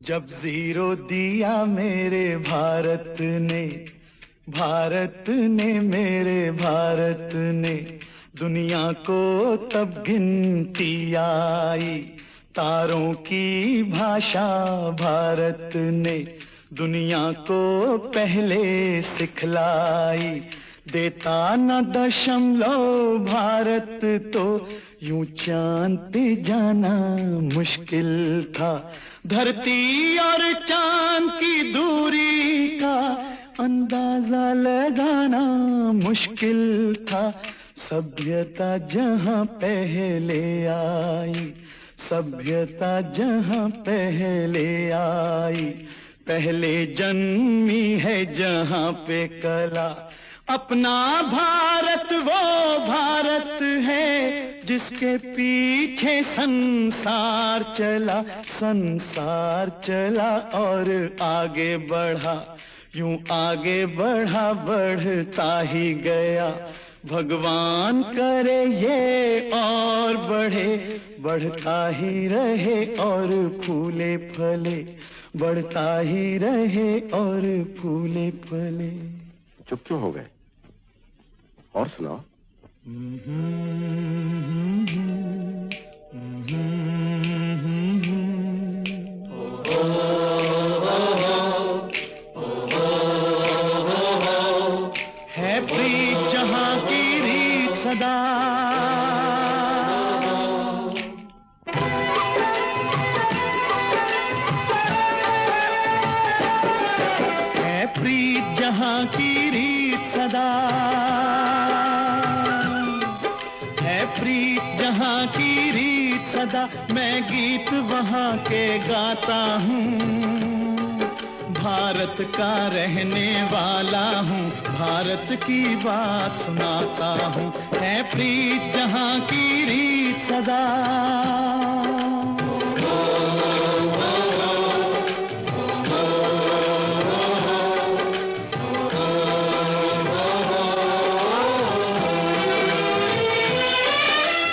जब जीरो दिया मेरे भारत ने मेरे भारत ने दुनिया को तब गिनती आई। तारों की भाषा भारत ने दुनिया को पहले सिखलाई। देता न दशमलव भारत तो यूं चांद पे जाना मुश्किल था। धरती और चांद की दूरी का अंदाजा लगाना मुश्किल था। सभ्यता जहां पहले आई, सभ्यता जहां पहले आई, पहले जन्मी है जहां पे कला। अपना भारत वो भारत है जिसके पीछे संसार चला, संसार चला और आगे बढ़ा। यूं आगे बढ़ा बढ़ता ही गया। भगवान करे ये और बढ़े, बढ़ता ही रहे और फूले फले, बढ़ता ही रहे और फूले फले। चुप क्यों हो गए? और सुनाओ। है प्रीत जहां की रीत सदा, है प्रीत जहां की रीत सदा, है प्रीत जहां की रीत सदा। मैं गीत वहां के गाता हूँ, भारत का रहने वाला हूँ, भारत की बात सुनाता हूँ। है प्रीत जहां की रीत सदा।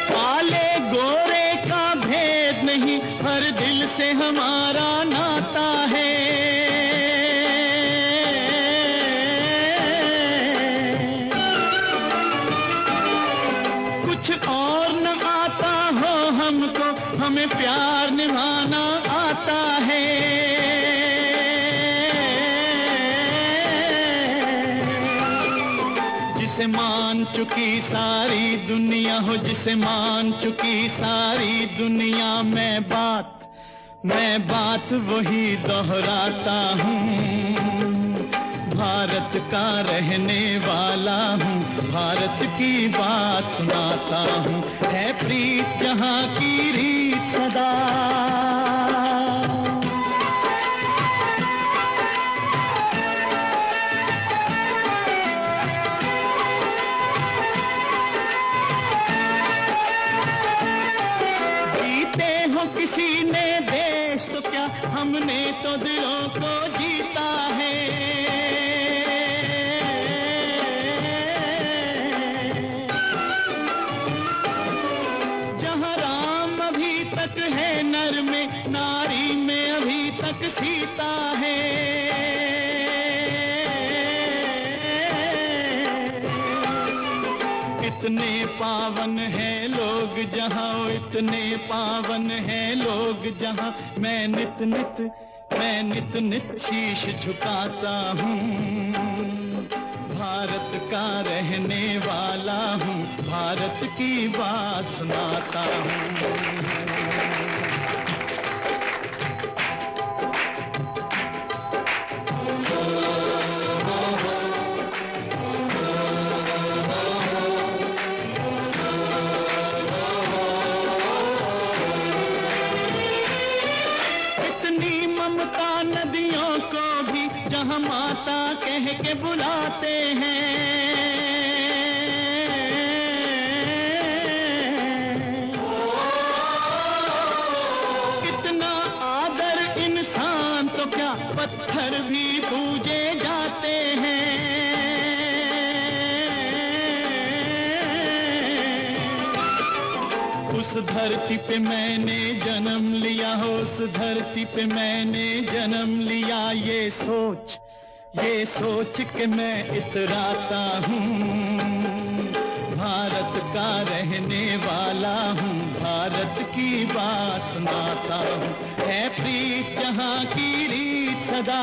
काले गोरे का भेद नहीं, हर दिल से हमारा नाता है। कुछ और न आता हो हमको, हमें प्यार निभाना आता है। जिसे मान चुकी सारी दुनिया हो, जिसे मान चुकी सारी दुनिया, मैं बात वही दोहराता हूँ। भारत का रहने वाला हूँ, भारत की बात सुनाता हूँ। है प्रीत जहां की रीत सदा। जीते हो किसी ने देश तो क्या, हमने तो दिलों को जीता है। है नर में, नारी में अभी तक सीता है। इतने पावन हैं लोग जहां, इतने पावन हैं लोग जहां, मैं नित नित शीश झुकाता हूँ। भारत का रहने वाला हूँ, भारत की बात सुनाता हूँ। इतनी ममता नदियों को भी जहाँ माता कह के बुलाते हैं। कितना आदर इंसान तो क्या, पत्थर भी पूजे जाते हैं। उस उस धरती पे मैंने जन्म लिया हो, उस धरती पे मैंने जन्म लिया। ये सोच के मैं इतराता हूँ, भारत का रहने वाला हूँ, भारत की बात सुनाता हूँ। है प्रीत जहाँ की रीत सदा,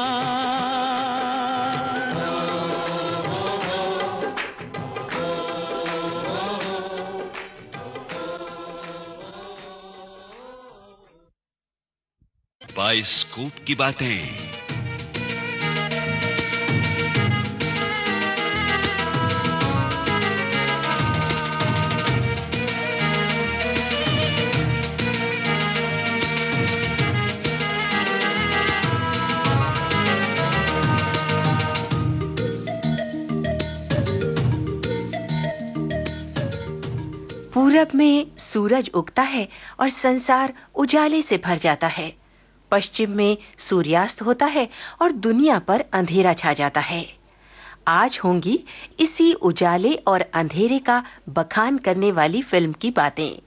बाइस्कोप की बातें। पूरब में सूरज उगता है और संसार उजाले से भर जाता है। पश्चिम में सूर्यास्त होता है और दुनिया पर अंधेरा छा जाता है। आज होंगी इसी उजाले और अंधेरे का बखान करने वाली फिल्म की बातें।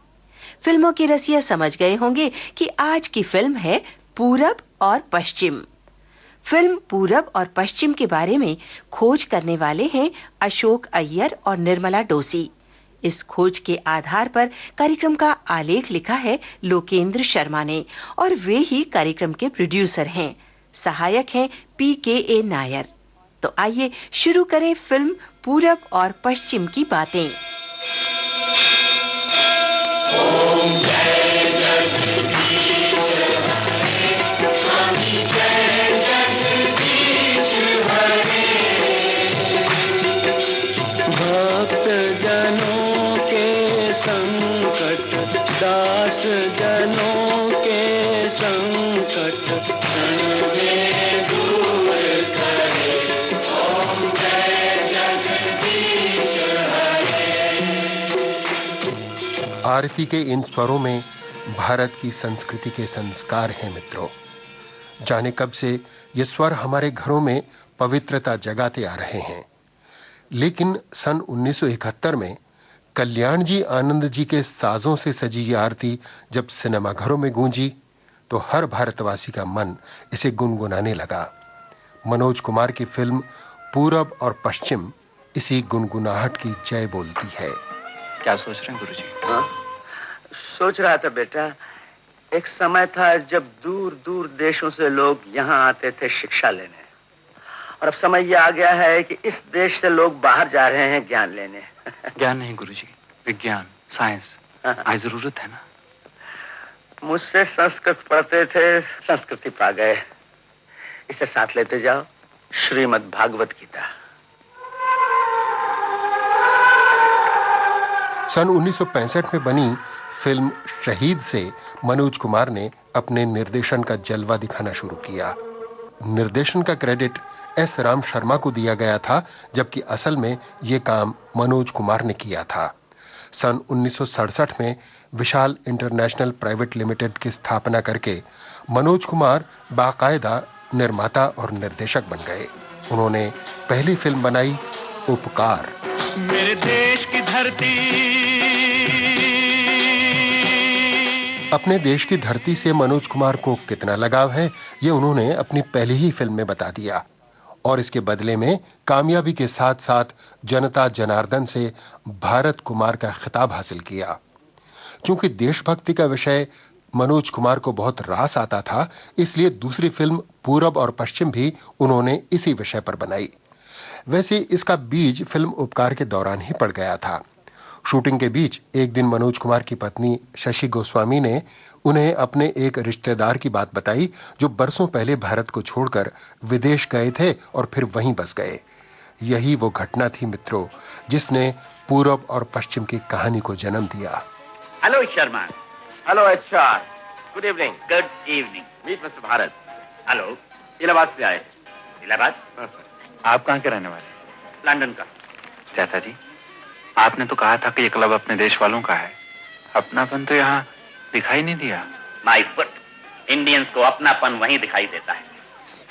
फिल्मों के रसिया समझ गए होंगे कि आज की फिल्म है पूरब और पश्चिम। फिल्म पूरब और पश्चिम के बारे में खोज करने वाले हैं अशोक अय्यर और निर्मला डोसी। इस खोज के आधार पर कार्यक्रम का आलेख लिखा है लोकेंद्र शर्मा ने और वे ही कार्यक्रम के प्रोड्यूसर हैं। सहायक हैं PKA नायर। तो आइए शुरू करें फिल्म पूरब और पश्चिम की बातें। दास जनों के संकट दूर करे, ओम जय जगदीश हरे। आरती के इन स्वरों में भारत की संस्कृति के संस्कार हैं मित्रों। जाने कब से ये स्वर हमारे घरों में पवित्रता जगाते आ रहे हैं, लेकिन सन 1971 में कल्याण जी आनंद जी के साजों से सजी ये आरती जब सिनेमाघरों में गूंजी तो हर भारतवासी का मन इसे गुनगुनाने लगा। मनोज कुमार की फिल्म पूरब और पश्चिम इसी गुनगुनाहट की जय बोलती है। क्या सोच रहे हैं गुरुजी? सोच रहा था बेटा, एक समय था जब दूर दूर देशों से लोग यहाँ आते थे शिक्षा लेने, और अब समय ये आ गया है कि इस देश से लोग बाहर जा रहे हैं ज्ञान लेने। ज्ञान नहीं गुरुजी, विज्ञान, साइंस। आज जरूरत है ना। मुझसे संस्कृत पढ़ते थे, संस्कृति पा गए। इसे साथ लेते जाओ, श्रीमद् भागवत गीता। सन 1965 में बनी फिल्म शहीद से मनोज कुमार ने अपने निर्देशन का जलवा दिखाना शुरू किया। निर्देशन का क्रेडिट S राम शर्मा को दिया गया था, जबकि असल में यह काम मनोज कुमार ने किया था। सन 1967 में विशाल इंटरनेशनल प्राइवेट लिमिटेड की स्थापना करके मनोज कुमार बाकायदा निर्माता और निर्देशक बन गए। उन्होंने पहली फिल्म बनाई उपकार। मेरे देश की धरती, अपने देश की धरती से मनोज कुमार को कितना लगाव है, ये उन्होंने अपनी पहली ही फिल्म में बता दिया, और इसके बदले में कामयाबी के साथ साथ जनता जनार्दन से भारत कुमार का खिताब हासिल किया। चूंकि देशभक्ति का विषय मनोज कुमार को बहुत रास आता था, इसलिए दूसरी फिल्म पूरब और पश्चिम भी उन्होंने इसी विषय पर बनाई। वैसे इसका बीज फिल्म उपकार के दौरान ही पड़ गया था। शूटिंग के बीच एक दिन मनोज कुमार की पत्नी शशि गोस्वामी ने उन्हें अपने एक रिश्तेदार की बात बताई जो बरसों पहले भारत को छोड़कर विदेश गए थे और फिर वहीं बस गए। यही वो घटना थी मित्रों, जिसने पूरब और पश्चिम की कहानी को जन्म दिया। Hello Sharma. Hello HR। Good evening. Good evening. Meet mister Bharat. Hello. Allahabad से आए। इलाहाबाद? आप कहाँ के रहने वाले? लंदन का। चाचा जी, आपने तो कहा था कि ये क्लब अपने देश वालों का है। अपनापन तो यहाँ दिखाई नहीं दिया। माय फुट, इंडियंस को अपनापन वहीं दिखाई देता है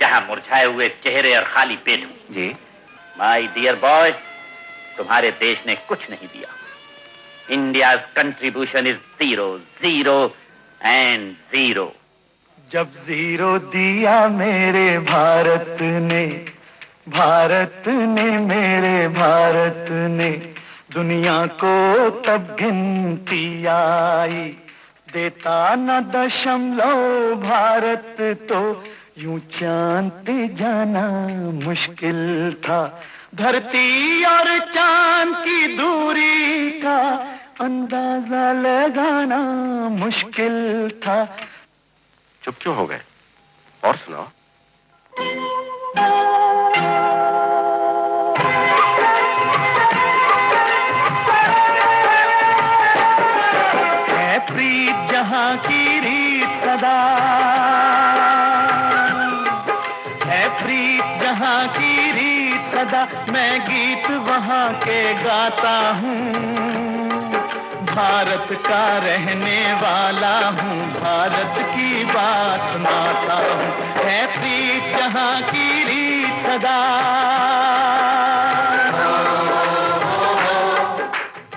जहाँ मुरझाए हुए चेहरे और खाली पेट हो। जी। माय डियर बॉय, तुम्हारे देश ने कुछ नहीं दिया। India's contribution is 0, 0 and 0. जब 0 दिया मेरे भारत ने मेरे भारत ने दुनिया को तब गिनती आई, देता न दशमलव भारत तो यूं चांद जाना मुश्किल था, धरती और चांद की दूरी का अंदाजा लगाना मुश्किल था। चुप क्यों हो गए? और सुनाओ। है प्रीत जहां की रीत सदा, है प्रीत जहां की रीत सदा, मैं गीत वहां के गाता हूँ, भारत का रहने वाला हूँ, भारत की बात सुनाता हूँ, है प्रीत जहां की रीत सदा।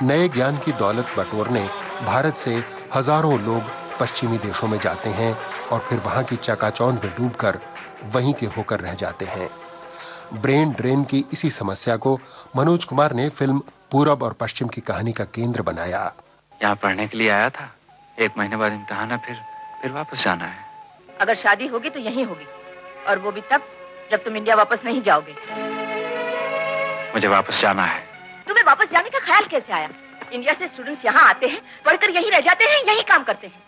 नए ज्ञान की दौलत बटोरने भारत से हजारों लोग पश्चिमी देशों में जाते हैं और फिर वहां की चकाचौंध में डूबकर वहीं के होकर रह जाते हैं। ब्रेन ड्रेन की इसी समस्या को मनोज कुमार ने फिल्म पूरब और पश्चिम की कहानी का केंद्र बनाया। यहाँ पढ़ने के लिए आया था, 1 महीने बाद इम्तिहान है, फिर वापस जाना है। अगर शादी होगी तो यहीं होगी, और वो भी तब जब तुम इंडिया वापस नहीं जाओगे। मुझे वापस जाना है। तुम्हें वापस जाने का ख्याल कैसे आया? इंडिया से स्टूडेंट्स यहाँ आते हैं, पढ़कर यहीं रह जाते हैं, यहीं काम करते हैं।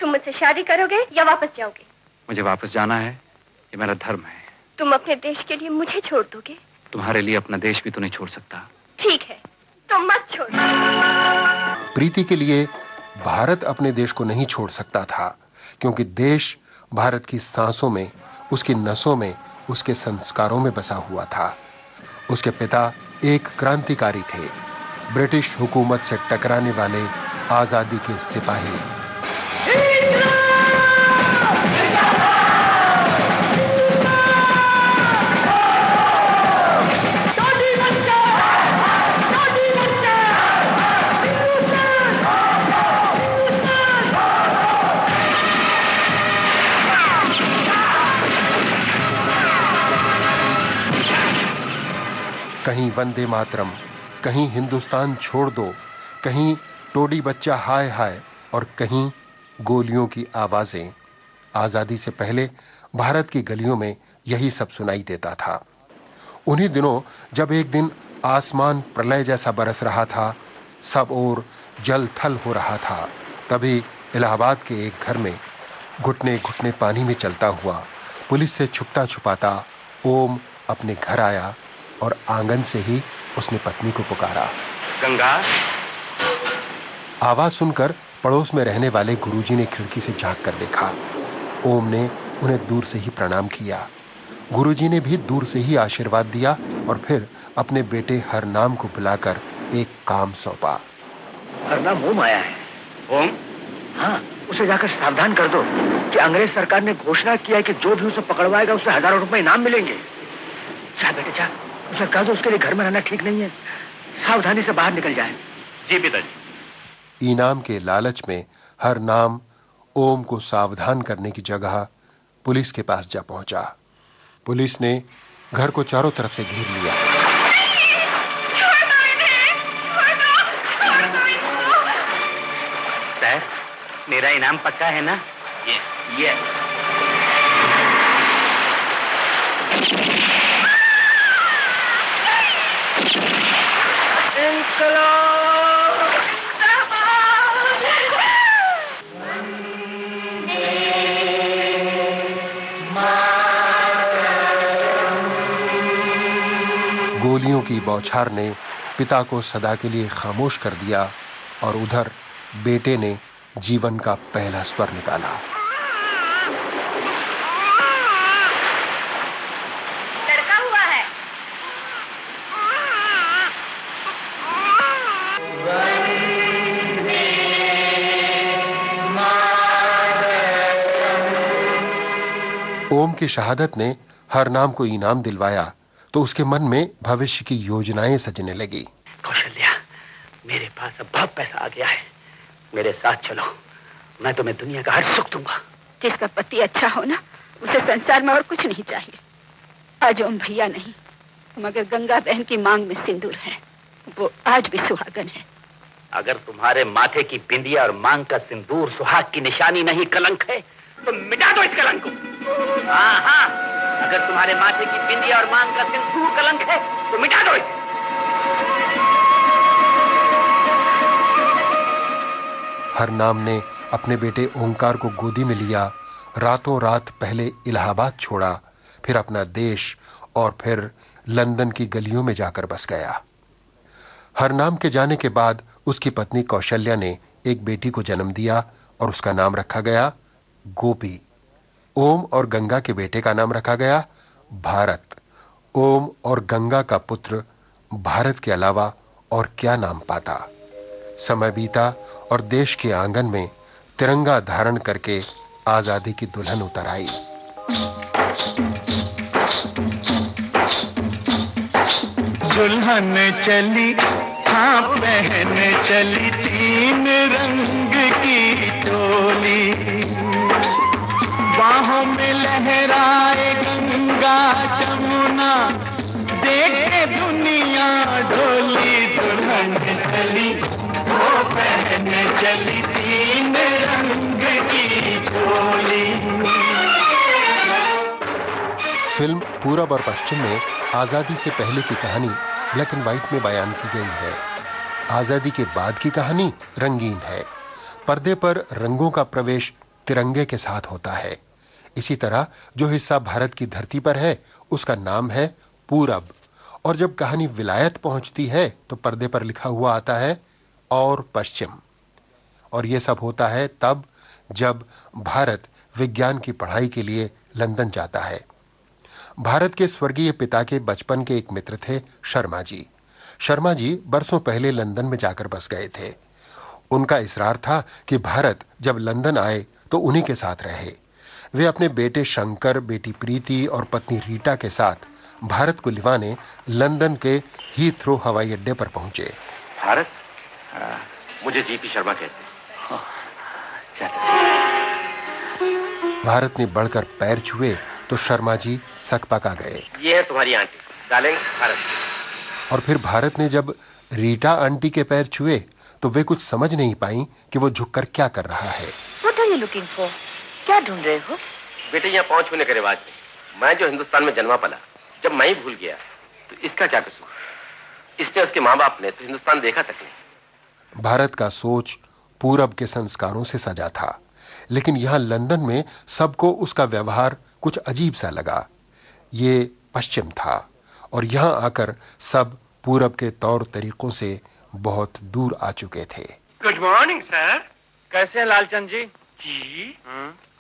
तुम मुझसे शादी करोगे या वापस जाओगे? मुझे वापस जाना है, ये मेरा धर्म है। तुम अपने देश के लिए मुझे छोड़ दोगे? तुम्हारे लिए अपना देश भी तो नहीं छोड़ सकता। ठीक है, तुम मत छोड़ो। प्रीति के लिए भारत अपने देश को नहीं छोड़ सकता था, क्योंकि देश भारत की सांसों में, उसकी नसों में, उसके संस्कारों में बसा हुआ था। उसके पिता एक क्रांतिकारी थे, ब्रिटिश हुकूमत से टकराने वाले आजादी के सिपाही। कहीं वंदे मातरम, कहीं हिंदुस्तान छोड़ दो, कहीं टोडी बच्चा हाय हाय और कहीं गोलियों की आवाजें। आजादी से पहले भारत की गलियों में यही सब सुनाई देता था। उन्हीं दिनों जब एक दिन आसमान प्रलय जैसा बरस रहा था, सब ओर जल थल हो रहा था, तभी इलाहाबाद के एक घर में घुटने घुटने पानी में चलता हुआ, पुलिस से छुपता छुपाता ओम अपने घर आया और आंगन से ही उसने पत्नी को पुकारा। गंगा। आवाज सुनकर पड़ोस में रहने वाले गुरुजी ने खिड़की से झांक कर देखा। ओम ने उन्हें दूर से ही प्रणाम किया। गुरुजी ने भी दूर से ही आशीर्वाद दिया और फिर अपने बेटे हरनाम को बुलाकर एक काम सौंपा। हरनाम ओम आया है। ओम? हाँ, उसे जाकर सावधान कर दो कि अंग्रेज सरकार ने घोषणा किया है कि जो भी उसे पकड़वाएगा उसे हजारों रुपए इनाम मिलेंगे। जा बेटे जा, उसे कह दो उसके लिए घर में रहना ठीक नहीं है, सावधानी से बाहर निकल जाए। जी पिताजी। इनाम के लालच में हरनाम ओम को सावधान करने की जगह पुलिस के पास जा पहुंचा। पुलिस ने घर को चारों तरफ से घेर लिया। सर, मेरा इनाम पक्का है ना? ये गोलियों की बौछार ने पिता को सदा के लिए खामोश कर दिया और उधर बेटे ने जीवन का पहला स्वर निकाला। लड़का हुआ है। ओम की शहादत ने हरनाम को इनाम दिलवाया तो उसके मन में भविष्य की योजनाएं सजने लगी। कौशल्या, मेरे पास पास अब बहुत पैसा आ गया है, मेरे साथ चलो, मैं तुम्हें दुनिया का हर सुख दूंगा। जिसका पति अच्छा हो ना, उसे संसार में और कुछ नहीं चाहिए। आज ओम भैया नहीं, मगर गंगा बहन की मांग में सिंदूर है, वो आज भी सुहागन है। अगर तुम्हारे माथे की बिंदिया और मांग का सिंदूर सुहाग की निशानी नहीं, कलंक है, तो मिटा दो इस कलंक को। हाँ हाँ, अगर तुम्हारे माथे की बिंदिया और मांग का सिंदूर कलंक है, तो मिटा दो इसे। हरनाम ने अपने बेटे ओंकार को गोदी में लिया, रातों रात पहले इलाहाबाद छोड़ा, फिर अपना देश और फिर लंदन की गलियों में जाकर बस गया। हरनाम के जाने के बाद उसकी पत्नी कौशल्या ने एक बेटी को जन्म दिया और उसका नाम रखा गया गोपी। ओम और गंगा के बेटे का नाम रखा गया भारत। ओम और गंगा का पुत्र भारत के अलावा और क्या नाम पाता। समय बीता और देश के आंगन में तिरंगा धारण करके आजादी की दुल्हन उतर आई। दुल्हन चली, हाँ बहन चली, 3 रंग की चोली, बाहों में लहराए गंगा जमुना, देखे दुनिया डोली। दुल्हन चली, वो बहन चली, 3 रंग की चोली। फिल्म पूरब और पश्चिम में आजादी से पहले की कहानी ब्लैक एंड व्हाइट में बयान की गई है। आजादी के बाद की कहानी रंगीन है। पर्दे पर रंगों का प्रवेश तिरंगे के साथ होता है। इसी तरह जो हिस्सा भारत की धरती पर है उसका नाम है पूरब, और जब कहानी विलायत पहुंचती है तो पर्दे पर लिखा हुआ आता है और पश्चिम। और यह सब होता है तब जब भारत विज्ञान की पढ़ाई के लिए लंदन जाता है। भारत के स्वर्गीय पिता के बचपन के एक मित्र थे शर्मा जी। शर्मा जी बरसों पहले लंदन में जाकर बस गए थे। उनका इसरार था कि भारत जब लंदन आए तो उन्हीं के साथ रहे। वे अपने बेटे शंकर, बेटी प्रीति और पत्नी रीटा के साथ भारत को लिवाने लंदन के हीथ्रो हवाई अड्डे पर पहुंचे। भारत? मुझे जीपी शर्मा कहते हैं। भारत ने बढ़कर पैर छुए तो शर्मा जी सकपका गए। ये है तुम्हारी आंटी, डालेंगे भारत। और फिर भारत ने जब रीटा आंटी के पैर छुए तो वे कुछ समझ नहीं पाई कि वो झुककर क्या कर रहा है। What are you looking for? क्या ढूंढ रहे हो? बेटे यहाँ पांव छूने का रिवाज नहीं। मैं जो हिंदुस्तान में जन्मा पला, जब मैं ही भूल गया तो इसका क्या कसूर? इसने, उसके माँ बाप ने तो हिंदुस्तान देखा तक नहीं। भारत का सोच पूरब के संस्कारों से सजा था, लेकिन यहां लंदन में सबको उसका व्यवहार कुछ अजीब सा लगा। ये पश्चिम था और यहां आकर सब पूरब के तौर तरीकों से बहुत दूर आ चुके थे। Good morning sir. कैसे हैं लालचंद जी? जी?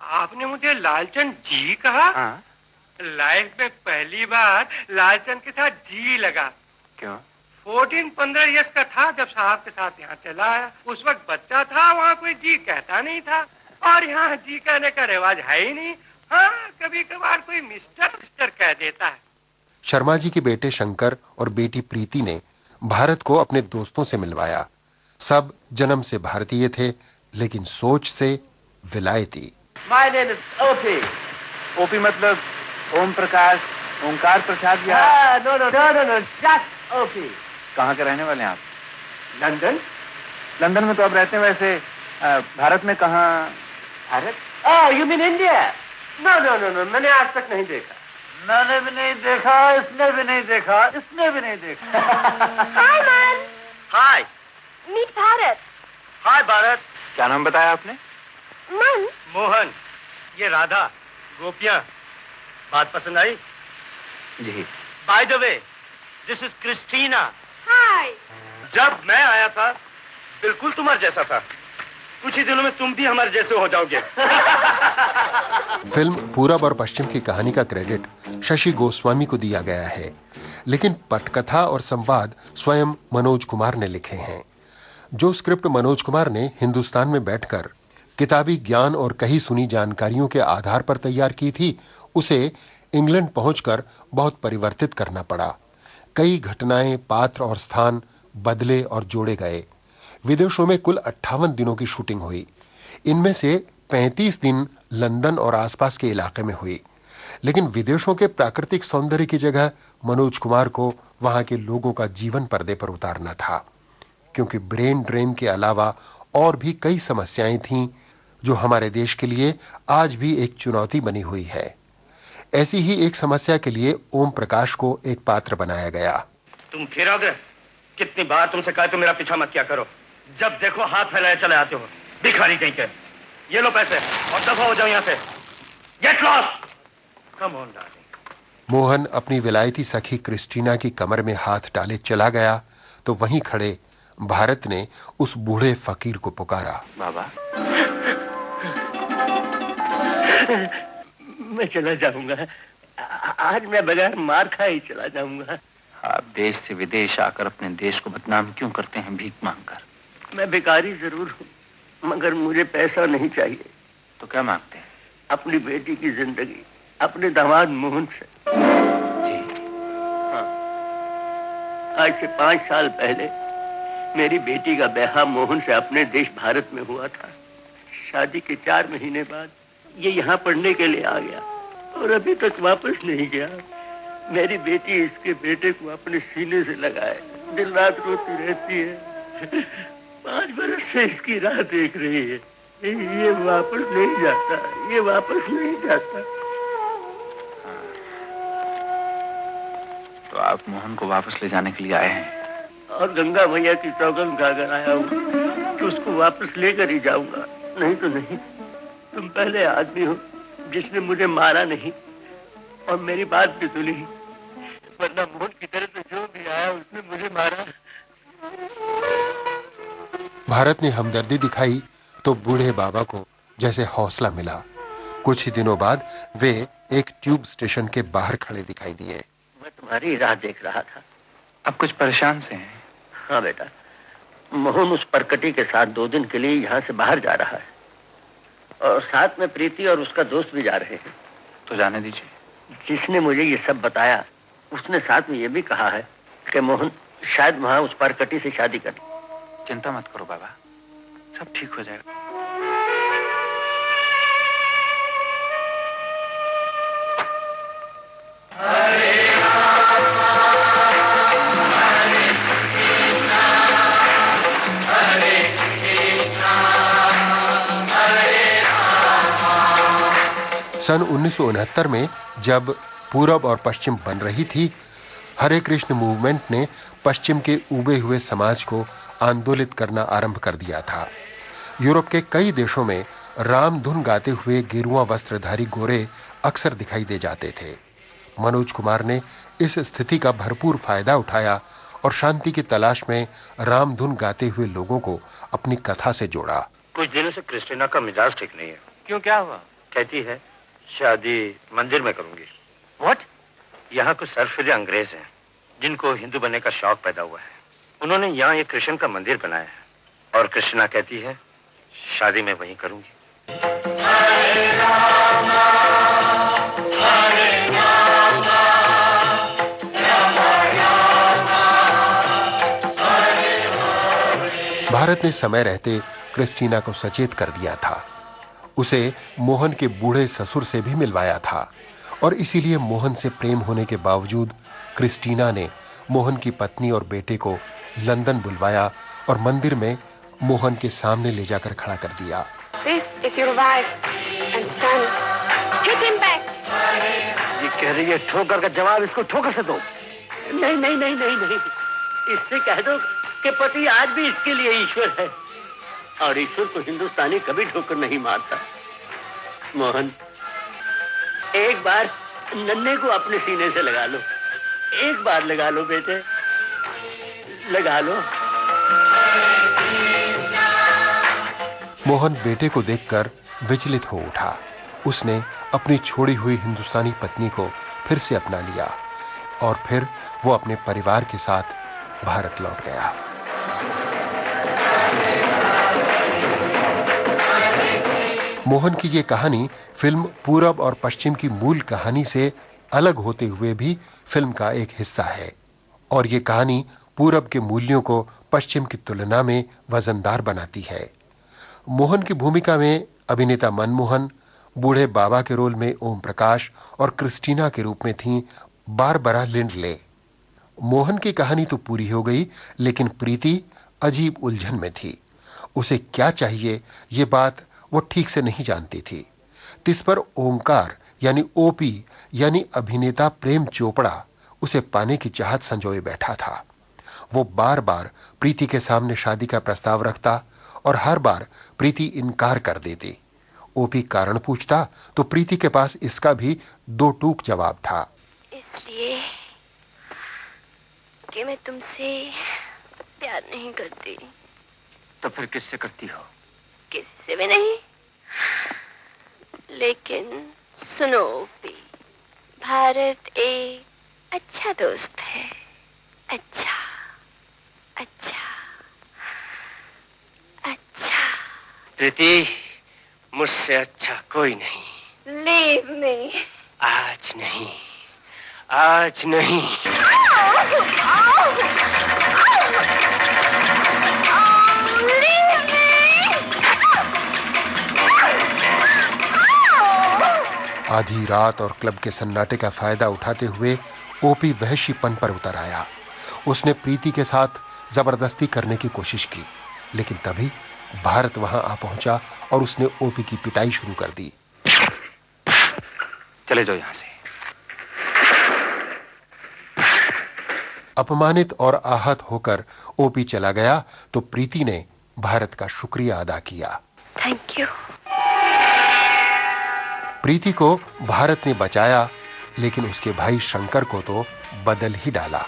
आपने मुझे लालचंद जी कहा? हाँ। लाइफ में पहली बार लालचंद के साथ जी लगा। क्यों? 14-15 इयर्स का था जब साहब के साथ यहाँ चला आया। उस वक्त बच्चा था, वहाँ कोई जी कहता नहीं था, और यहाँ जी कहने का रिवाज है ही नहीं। हाँ, कभी कभार कोई मिस्टर कह देता है। शर्मा जी के बेटे शंकर और बेटी प्रीति ने भारत को अपने दोस्तों से मिलवाया। सब जन्म से भारतीय थे, लेकिन सोच से विलायती। My name is OP. OP मतलब ओम प्रकाश, ओंकार प्रसाद या? No no no no no, just OP. कहाँ के रहने वाले हैं आप? लंदन। लंदन में तो आप रहते हैं, वैसे भारत में कहाँ? भारत? Oh, you mean India? No no no no, मैंने आज तक नहीं देखा। मैंने भी नहीं देखा, इसने भी नहीं देखा, इसने भी नहीं देखा। Hi man. Hi. Meet Bharat. Hi Bharat. क्या नाम बताया आपने? मन। मोहन। ये राधा, गोपियां। बात पसंद आई? जी। By the way, this is Christina. Hi. जब मैं आया था बिल्कुल तुम्हारे जैसा था। कुछ ही दिनों में तुम भी हमारे जैसे हो जाओगे। फिल्म पूरब और पश्चिम की कहानी का क्रेडिट शशि गोस्वामी को दिया गया है, लेकिन पटकथा और संवाद स्वयं मनोज कुमार ने लिखे हैं। जो स्क्रिप्ट मनोज कुमार ने हिंदुस्तान में बैठकर किताबी ज्ञान और कही सुनी जानकारियों के आधार पर तैयार की थी, उसे इंग्लैंड पहुंचकर बहुत परिवर्तित करना पड़ा। कई घटनाएं, पात्र और स्थान बदले और जोड़े गए। विदेशों में कुल 58 दिनों की शूटिंग हुई। इनमें से 35 दिन लंदन और आसपास के इलाके में हुई। लेकिन विदेशों के प्राकृतिक सौंदर्य की जगह मनोज कुमार को वहां के लोगों का जीवन पर्दे पर उतारना था, क्योंकि ब्रेन ड्रेन के अलावा और भी कई समस्याएं थीं जो हमारे देश के लिए आज भी एक चुनौती बनी हुई है। ऐसी ही एक समस्या के लिए ओम प्रकाश को एक पात्र बनाया गया। तुम फिर आ गए? कितनी बार तुमसे कहा तो मेरा पीछा मत किया करो। जब देखो हाथ फैलाए चले आते हो, भिखारी कहीं के। ये लो पैसे और दफा हो जाओ यहाँ से। Get lost. Come on darling. Mohan अपनी विलायती सखी क्रिस्टीना की कमर में हाथ डाले चला गया तो वहीं खड़े भारत ने उस बूढ़े फकीर को पुकारा। बाबा, मैं चला जाऊंगा। आज मैं बगैर मार खाए ही चला जाऊंगा। आप देश से विदेश आकर अपने देश को बदनाम क्यों करते हैं भीख मांगकर? मैं भिखारी जरूर हूँ, मगर मुझे पैसा नहीं चाहिए। तो क्या मांगते हैं? अपनी बेटी की जिंदगी अपने दामाद मोहन से। जी हाँ। आज से 5 साल पहले मेरी बेटी का ब्याह मोहन से अपने देश भारत में हुआ था। शादी के 4 महीने बाद ये यहाँ पढ़ने के लिए आ गया और अभी तक वापस नहीं गया। मेरी बेटी इसके बेटे को अपने सीने से लगाए दिन रात रोती रहती है। 5 बरस से इसकी राह देख रही है। ये वापस नहीं जाता, ये वापस नहीं जाता। तो आप मोहन को वापस ले जाने के लिए आए हैं? और गंगा मैया की सौगंध खाकर आया हूँ तो उसको वापस लेकर ही जाऊंगा, नहीं तो नहीं। तुम पहले आदमी हो जिसने मुझे मारा नहीं और मेरी बात भी सुनी, वरना मोहन की तरफ से जो भी आया उसने मुझे मारा। भारत ने हमदर्दी दिखाई तो बूढ़े बाबा को जैसे हौसला मिला। कुछ ही दिनों बाद वे एक ट्यूब स्टेशन के बाहर खड़े दिखाई दिए। मैं तुम्हारी राह देख रहा था। अब कुछ परेशान से हैं? हाँ बेटा, मोहन उस परकटी के साथ 2 दिन के लिए यहाँ से बाहर जा रहा है और साथ में प्रीति और उसका दोस्त भी जा रहे हैं। तो जाने दीजिए। जिसने मुझे ये सब बताया उसने साथ में ये भी कहा है कि मोहन शायद वहां उस परकटी से शादी कर। चिंता मत करो बाबा, सब ठीक हो जाएगा। सन 1969 में जब पूरब और पश्चिम बन रही थी, हरे कृष्ण मूवमेंट ने पश्चिम के उबे हुए समाज को आंदोलित करना आरंभ कर दिया था। यूरोप के कई देशों में राम धुन गाते हुए गेरुआ वस्त्रधारी गोरे अक्सर दिखाई दे जाते थे। मनोज कुमार ने इस स्थिति का भरपूर फायदा उठाया और शांति की तलाश में राम धुन गाते हुए लोगों को अपनी कथा से जोड़ा। कुछ दिनों से क्रिस्टीना का मिजाज ठीक नहीं है। क्यों, क्या हुआ? कहती है शादी मंदिर में करूंगी। व्हाट? यहाँ कुछ सरफिरे अंग्रेज हैं जिनको हिंदू बनने का शौक पैदा हुआ है। उन्होंने यहाँ एक कृष्ण का मंदिर बनाया है और कृष्णा कहती है शादी मैं वहीं करूंगी। भारत ने समय रहते क्रिस्टीना को सचेत कर दिया था। उसे मोहन के बूढ़े ससुर से भी मिलवाया था और इसीलिए मोहन से प्रेम होने के बावजूद क्रिस्टीना ने मोहन की पत्नी और बेटे को लंदन बुलवाया और मंदिर में मोहन के सामने ले जाकर खड़ा कर दिया। This is your wife and son. Take him back. ये कह रही है ठोकर का जवाब इसको ठोकर से दो। नहीं नहीं नहीं नहीं नहीं, इससे कह दो कि पति आज भी इसके लिए ईश्वर है और ईश्वर को हिंदुस्तानी कभी ठोकर नहीं मारता। मोहन, एक बार नन्हे को अपने सीने से लगा लो। एक बार लगा लो बेटे, लगा लो। मोहन बेटे को देखकर विचलित हो उठा। उसने अपनी छोड़ी हुई हिंदुस्तानी पत्नी को फिर से अपना लिया और फिर वो अपने परिवार के साथ भारत लौट गया। मोहन की ये कहानी फिल्म पूरब और पश्चिम की मूल कहानी से अलग होते हुए भी फिल्म का एक हिस्सा है और ये कहानी पूरब के मूल्यों को पश्चिम की तुलना में वजनदार बनाती है। मोहन की भूमिका में अभिनेता मनमोहन, बूढ़े बाबा के रोल में ओम प्रकाश और क्रिस्टीना के रूप में थीं बारबरा लिंडले। मोहन की कहानी तो पूरी हो गई, लेकिन प्रीति अजीब उलझन में थी। उसे क्या चाहिए ये बात वो ठीक से नहीं जानती थी। तिस पर ओंकार यानी ओपी यानी अभिनेता प्रेम चोपड़ा उसे पाने की चाहत संजोए बैठा था। वो बार बार प्रीति के सामने शादी का प्रस्ताव रखता और हर बार प्रीति इनकार कर देती। ओपी कारण पूछता तो प्रीति के पास इसका भी दो टूक जवाब था। इसलिए कि मैं तुमसे प्यार नहीं करती। तो फिर किससे करती हो? किसी से भी नहीं। लेकिन सुनो ओपी, भारत एक अच्छा दोस्त है। अच्छा अच्छा अच्छा। प्रीति, मुझसे अच्छा कोई नहीं। Leave me. आज नहीं, आज नहीं। आधी रात और क्लब के सन्नाटे का फायदा उठाते हुए ओपी वहशीपन पर उतर आया। उसने प्रीति के साथ जबरदस्ती करने की कोशिश की, लेकिन तभी भारत वहां आ पहुंचा और उसने ओपी की पिटाई शुरू कर दी। चले जाओ यहां से। अपमानित और आहत होकर ओपी चला गया तो प्रीति ने भारत का शुक्रिया अदा किया। Thank you. प्रीति को भारत ने बचाया, लेकिन उसके भाई शंकर को तो बदल ही डाला।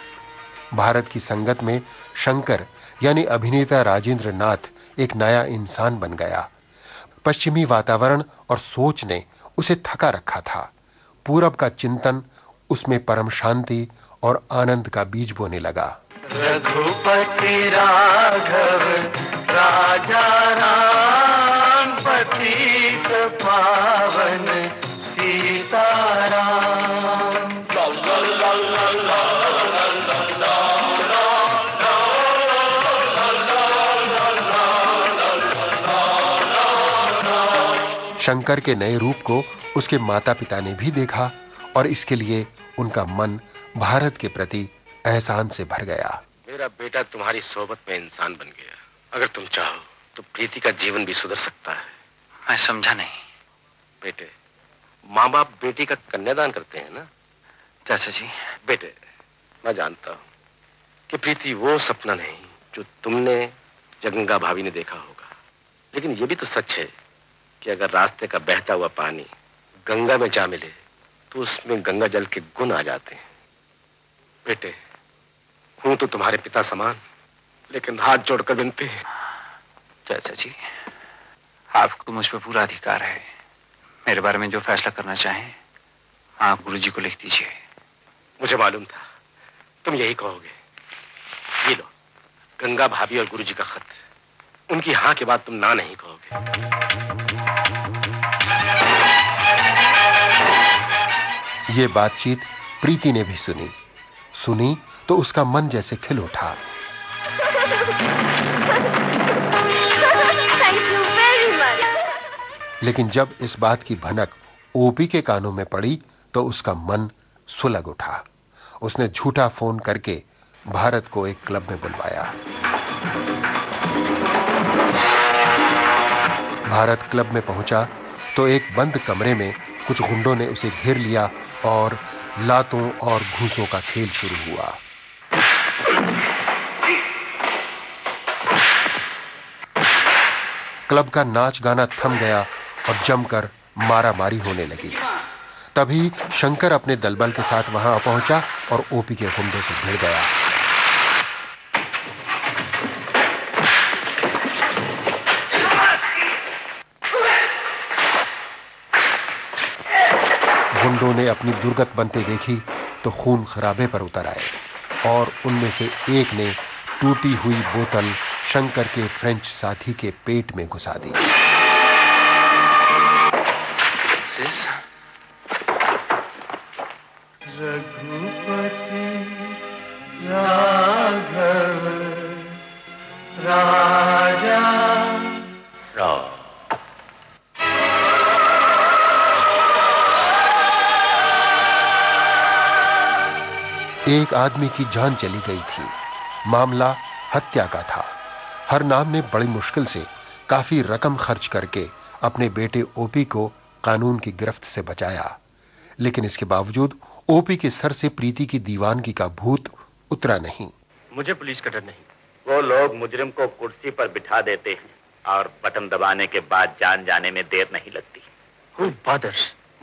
भारत की संगत में शंकर यानी अभिनेता राजेंद्र नाथ एक नया इंसान बन गया। पश्चिमी वातावरण और सोच ने उसे थका रखा था। पूरब का चिंतन उसमें परम शांति और आनंद का बीज बोने लगा। रघुपति राघव राजा राम, पतित पावन सीताराम। शंकर के नए रूप को उसके माता पिता ने भी देखा और इसके लिए उनका मन भारत के प्रति एहसान से भर गया। मेरा बेटा तुम्हारी सोबत में इंसान बन गया। अगर तुम चाहो तो प्रीति का जीवन भी सुधर सकता है। मैं समझा नहीं। बेटे, माँ बाप बेटी का कन्यादान करते हैं ना? चाचा जी। बेटे, मैं जानता हूं कि प्रीति वो सपना नहीं जो तुमने या गंगा भाभी ने देखा होगा, लेकिन ये भी तो सच है कि अगर रास्ते का बहता हुआ पानी गंगा में जा मिले तो उसमें गंगा जल के गुण आ जाते हैं। बेटे, हूं तो तुम्हारे पिता समान, लेकिन हाथ जोड़कर विनती है। चाचा जी, आपको मुझ पर पूरा अधिकार है। मेरे बारे में जो फैसला करना चाहें आप गुरुजी को लिख दीजिए। मुझे मालूम था तुम यही कहोगे। ये लो, गंगा भाभी और गुरुजी का खत। उनकी हाँ के बाद तुम ना नहीं कहोगे। ये बातचीत प्रीति ने भी सुनी तो उसका मन जैसे खिल उठा। लेकिन जब इस बात की भनक ओपी के कानों में पड़ी तो उसका मन सुलग उठा। उसने झूठा फोन करके भारत को एक क्लब में बुलवाया। भारत क्लब में पहुंचा तो एक बंद कमरे में कुछ गुंडों ने उसे घेर लिया और लातों और घूंसों का खेल शुरू हुआ। क्लब का नाच गाना थम गया और जमकर मारामारी होने लगी। तभी शंकर अपने दलबल के साथ वहां पहुंचा और ओपी के गुंडों से भिड़ गया। गुंडों ने अपनी दुर्गत बनते देखी तो खून खराबे पर उतर आए और उनमें से एक ने टूटी हुई बोतल शंकर के फ्रेंच साथी के पेट में घुसा दी। रघुपति राघव एक आदमी की जान चली गई थी। मामला हत्या का था। हरनाम ने बड़ी मुश्किल से काफी रकम खर्च करके अपने बेटे ओपी को कानून की गिरफ्त से बचाया, लेकिन इसके बावजूद ओपी के सर से प्रीति की दीवानगी का भूत उतरा नहीं। मुझे पुलिस का डर नहीं। वो लोग मुजरिम को कुर्सी पर बिठा देते हैं और बटन दबाने के बाद जान जाने में देर नहीं लगती।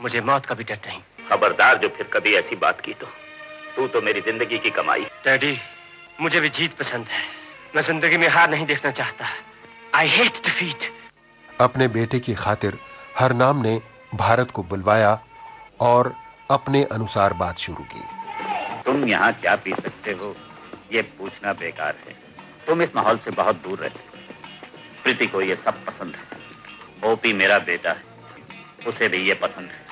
मुझे मौत का भी डर नहीं। खबरदार जो फिर कभी ऐसी बात की तो तू तो मेरी जिंदगी की कमाई। डैडी, मुझे भी जीत पसंद है। मैं जिंदगी में हार नहीं देखना चाहता। I hate defeat. अपने बेटे की खातिर हरनाम ने भारत को बुलवाया और अपने अनुसार बात शुरू की। तुम यहाँ क्या पी सकते हो ये पूछना बेकार है। तुम इस माहौल से बहुत दूर रहते हो। प्रीति को ये सब पसंद है। ओपी मेरा बेटा है, उसे भी ये पसंद है।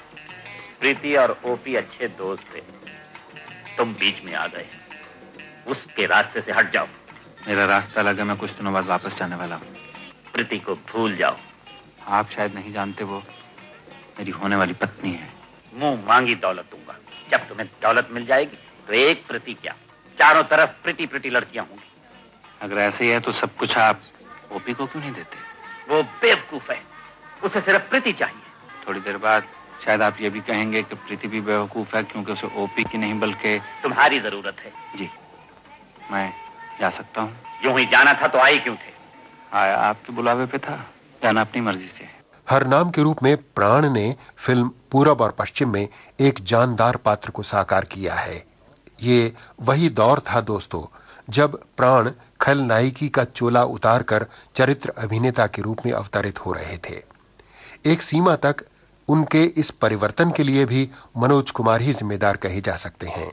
प्रीति और ओपी अच्छे दोस्त थे, तुम बीच में आ गए। उसके रास्ते से हट जाओ। मेरा रास्ता अलग है। मैं कुछ दिनों बाद वापस जाने वाला हूँ। प्रीति को भूल जाओ। आप शायद नहीं जानते, वो मेरी होने वाली पत्नी है। मुंह मांगी दौलत दूंगा। जब तुम्हें दौलत मिल जाएगी तो एक प्रीति क्या, चारों तरफ प्रीति प्रीति लड़कियां होंगी। अगर ऐसे ही है तो सब कुछ आप ओपी को क्यों नहीं देते? वो बेवकूफ है, उसे सिर्फ प्रीति चाहिए। थोड़ी देर बाद शायद आप ये भी कहेंगे कि प्रीति भी बेवकूफ है क्योंकि उसे ओपी की नहीं बल्कि तुम्हारी जरूरत है। जी, मैं जा सकता हूँ? यूं ही जाना था तो आई क्यों थे? आया आपके बुलावे पे था, जाना अपनी मर्जी से। हरनाम के रूप में प्राण ने फिल्म पूरब और पश्चिम में एक जानदार पात्र को साकार किया है। ये वही दौर था दोस्तों, जब प्राण खलनायिकी का चोला उतारकर चरित्र अभिनेता के रूप में अवतरित हो रहे थे। एक सीमा तक उनके इस परिवर्तन के लिए भी मनोज कुमार ही जिम्मेदार कहे जा सकते हैं।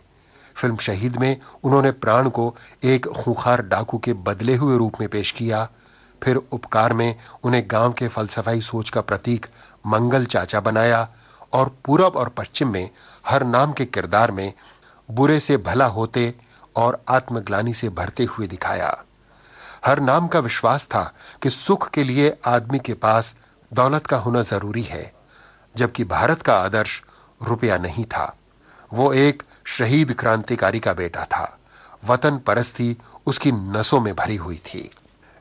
फिल्म शहीद में उन्होंने प्राण को एक खूंखार डाकू के बदले हुए रूप में पेश किया। फिर उपकार में उन्हें गांव के फलसफाई सोच का प्रतीक मंगल चाचा बनाया और पूरब और पश्चिम में हरनाम के किरदार में बुरे से भला होते और आत्मग्लानि से भरते हुए दिखाया। हरनाम का विश्वास था कि सुख के लिए आदमी के पास दौलत का होना जरूरी है, जबकि भारत का आदर्श रुपया नहीं था। वो एक शहीद क्रांतिकारी का बेटा था। वतन परस्ती उसकी नसों में भरी हुई थी।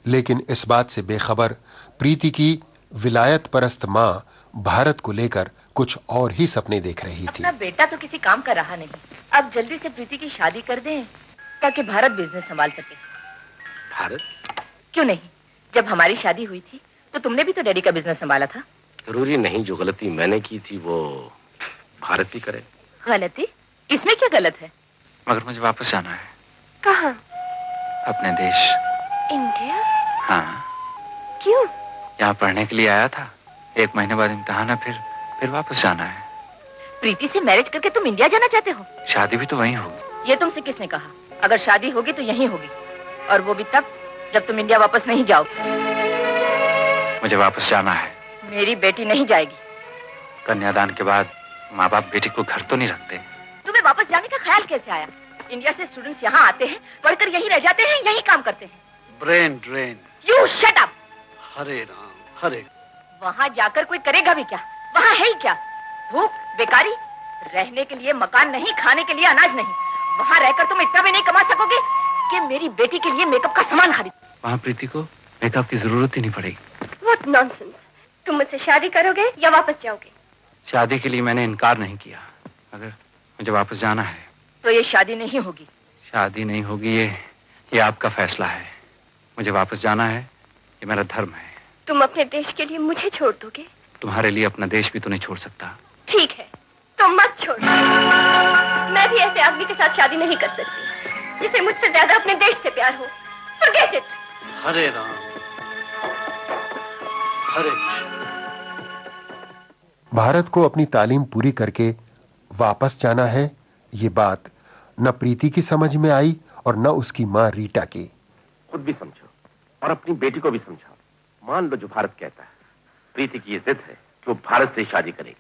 लेकिन इस बात से बेखबर प्रीति की विलायत परस्त मां भारत को लेकर कुछ और ही सपने देख रही थी। अपना बेटा तो किसी काम का रहा नहीं, अब जल्दी से प्रीति की शादी कर दें ताकि भारत बिजनेस संभाल सके। भारत? क्यों नहीं, जब हमारी शादी हुई थी तो तुमने भी तो डैडी का बिजनेस संभाला था। जरूरी नहीं जो गलती मैंने की थी वो भारत भी करे। गलती? इसमें क्या गलत है? मगर मुझे वापस जाना है। कहाँ? अपने देश। इंडिया? हाँ। क्यों? यहाँ पढ़ने के लिए आया था, 1 महीने बाद इम्तिहान है, फिर वापस जाना है। प्रीति से मैरिज करके तुम इंडिया जाना चाहते हो? शादी भी तो वहीं होगी। ये तुमसे किसने कहा? अगर शादी होगी तो यहीं होगी, और वो भी तब जब तुम इंडिया वापस नहीं जाओगे। मुझे वापस जाना है। मेरी बेटी नहीं जाएगी। कन्यादान के बाद माँ बाप बेटी को घर तो नहीं रखते। तुम्हें वापस जाने का ख्याल कैसे आया? इंडिया से स्टूडेंट्स यहाँ आते हैं, पढ़कर यहीं रह जाते हैं, यहीं काम करते हैं। Brain drain. You shut up. Hare Ram Hare. वहाँ जाकर कोई करेगा भी क्या? वहाँ है ही क्या? भूख, बेकारी, रहने के लिए मकान नहीं, खाने के लिए अनाज नहीं। वहाँ रहकर तुम इतना भी नहीं कमा सकोगे कि मेरी बेटी के लिए मेकअप का सामान खरीद। वहाँ प्रीति को मेकअप की जरूरत ही नहीं पड़ेगी। What nonsense! तुम मुझसे शादी करोगे या वापस जाओगे? शादी के लिए मैंने इनकार नहीं किया। अगर मुझे वापस जाना है तो ये शादी नहीं होगी। शादी नहीं होगी, ये आपका फैसला है। मुझे वापस जाना है, ये मेरा धर्म है। तुम अपने देश के लिए मुझे छोड़ दोगे? तुम्हारे लिए अपना देश भी तो नहीं छोड़ सकता। ठीक है, तुम मत छोड़ो। मैं भी ऐसे आदमी के साथ शादी नहीं कर सकती जिसे मुझसे ज्यादा अपने देश से प्यार हो। Forget it! हरे राम हरे। भारत को अपनी तालीम पूरी करके वापस जाना है, ये बात न प्रीति की समझ में आई और न उसकी मां रीटा की। खुद भी समझो और अपनी बेटी को भी समझाओ। मान लो जो भारत कहता है। प्रीति की ये जिद है कि वो भारत से शादी करेगी।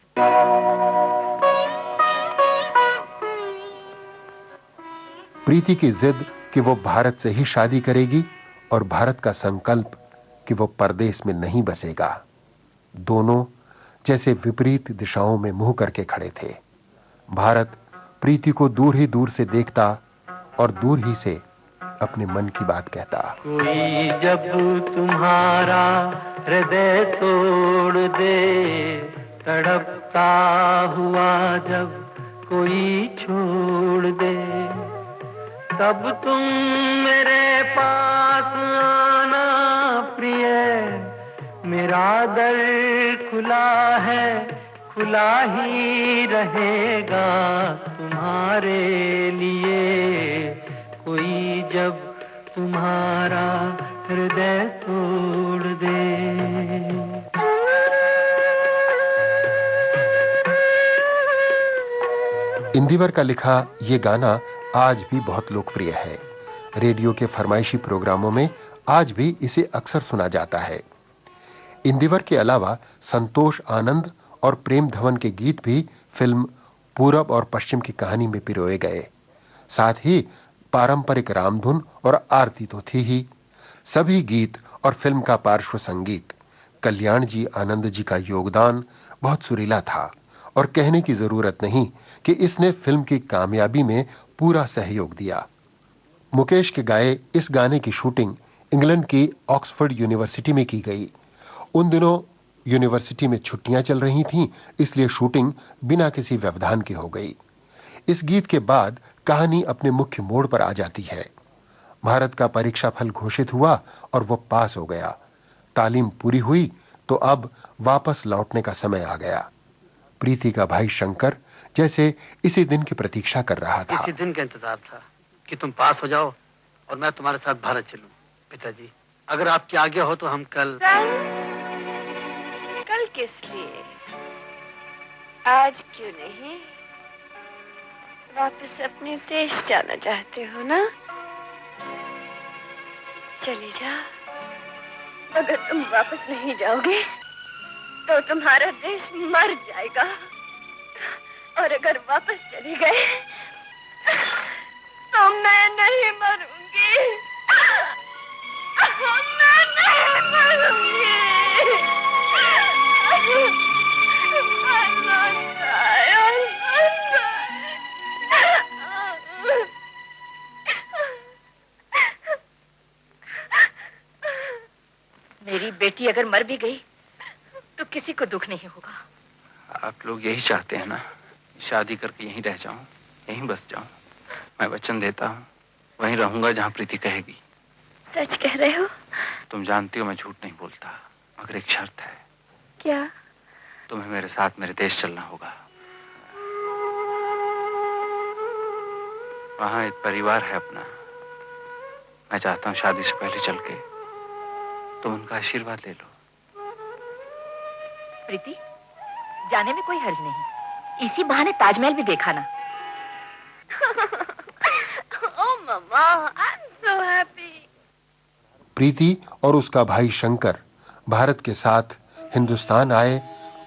प्रीति की जिद कि वो भारत से ही शादी करेगी और भारत का संकल्प कि वो परदेश में नहीं बसेगा, दोनों जैसे विपरीत दिशाओं में मुंह करके खड़े थे। भारत प्रीति को दूर ही दूर से देखता और दूर ही से अपने मन की बात कहता। कोई जब तुम्हारा हृदय तोड़ दे, तड़पता हुआ जब कोई छोड़ दे, तब तुम मेरे पास आना प्रिय, मेरा दर खुला है, खुला ही रहेगा तुम्हारे लिए। कोई जब तुम्हारा हृदय तोड़ दे। इंदिवर का लिखा ये गाना आज भी बहुत लोकप्रिय है। रेडियो के फरमाइशी प्रोग्रामों में आज भी इसे अक्सर सुना जाता है। इंदिवर के अलावा संतोष आनंद और प्रेम धवन के गीत भी फिल्म पूरब और पश्चिम की कहानी में पिरोए गए। साथ ही पारंपरिक रामधुन और आरती तो थी ही। सभी गीत और फिल्म का पार्श्व संगीत, कल्याण जी आनंद जी का योगदान बहुत सुरीला था और कहने की जरूरत नहीं कि इसने फिल्म की कामयाबी में पूरा सहयोग दिया। मुकेश के गाए इस गाने की शूटिंग इंग्लैंड की ऑक्सफोर्ड यूनिवर्सिटी में की गई। उन दिनों यूनिवर्सिटी में छुट्टियां चल रही थीं, इसलिए शूटिंग बिना किसी व्यवधान के हो गई। इस गीत के बाद कहानी अपने मुख्य मोड़ पर आ जाती है। भारत का परीक्षा फल घोषित हुआ और वो पास हो गया। तालीम पूरी हुई तो अब वापस लौटने का समय आ गया। प्रीति का भाई शंकर जैसे इसी दिन की प्रतीक्षा कर रहा था। इसी दिन का इंतजार था कि तुम पास हो जाओ और मैं तुम्हारे साथ भारत चलूं। पिताजी, अगर आपकी आज्ञा हो तो हम कल किस लिए? आज क्यों नहीं? वापस अपने देश जाना चाहते हो ना? चले जाओ। अगर तुम वापस नहीं जाओगे तो तुम्हारा देश मर जाएगा, और अगर वापस चले गए तो मैं नहीं मरूंगी। मैं नहीं मरूंगी। मेरी बेटी अगर मर भी गई तो किसी को दुख नहीं होगा। आप लोग यही चाहते हैं ना, शादी करके यहीं रह जाऊं, यहीं बस जाऊं। मैं वचन देता हूं, वहीं रहूंगा जहां प्रीति कहेगी। सच कह रहे हो? तुम जानती हो मैं झूठ नहीं बोलता, मगर एक शर्त है। क्या? तुम्हें मेरे साथ मेरे देश चलना होगा। वहां एक परिवार है अपना। मैं चाहता हूं शादी से पहले चल के तुम उनका आशीर्वाद ले लो। प्रीति, जाने में कोई हर्ज नहीं। इसी बहाने ताजमहल भी देखा ना। Oh mama, I'm so happy. प्रीति और उसका भाई शंकर भारत के साथ हिंदुस्तान आए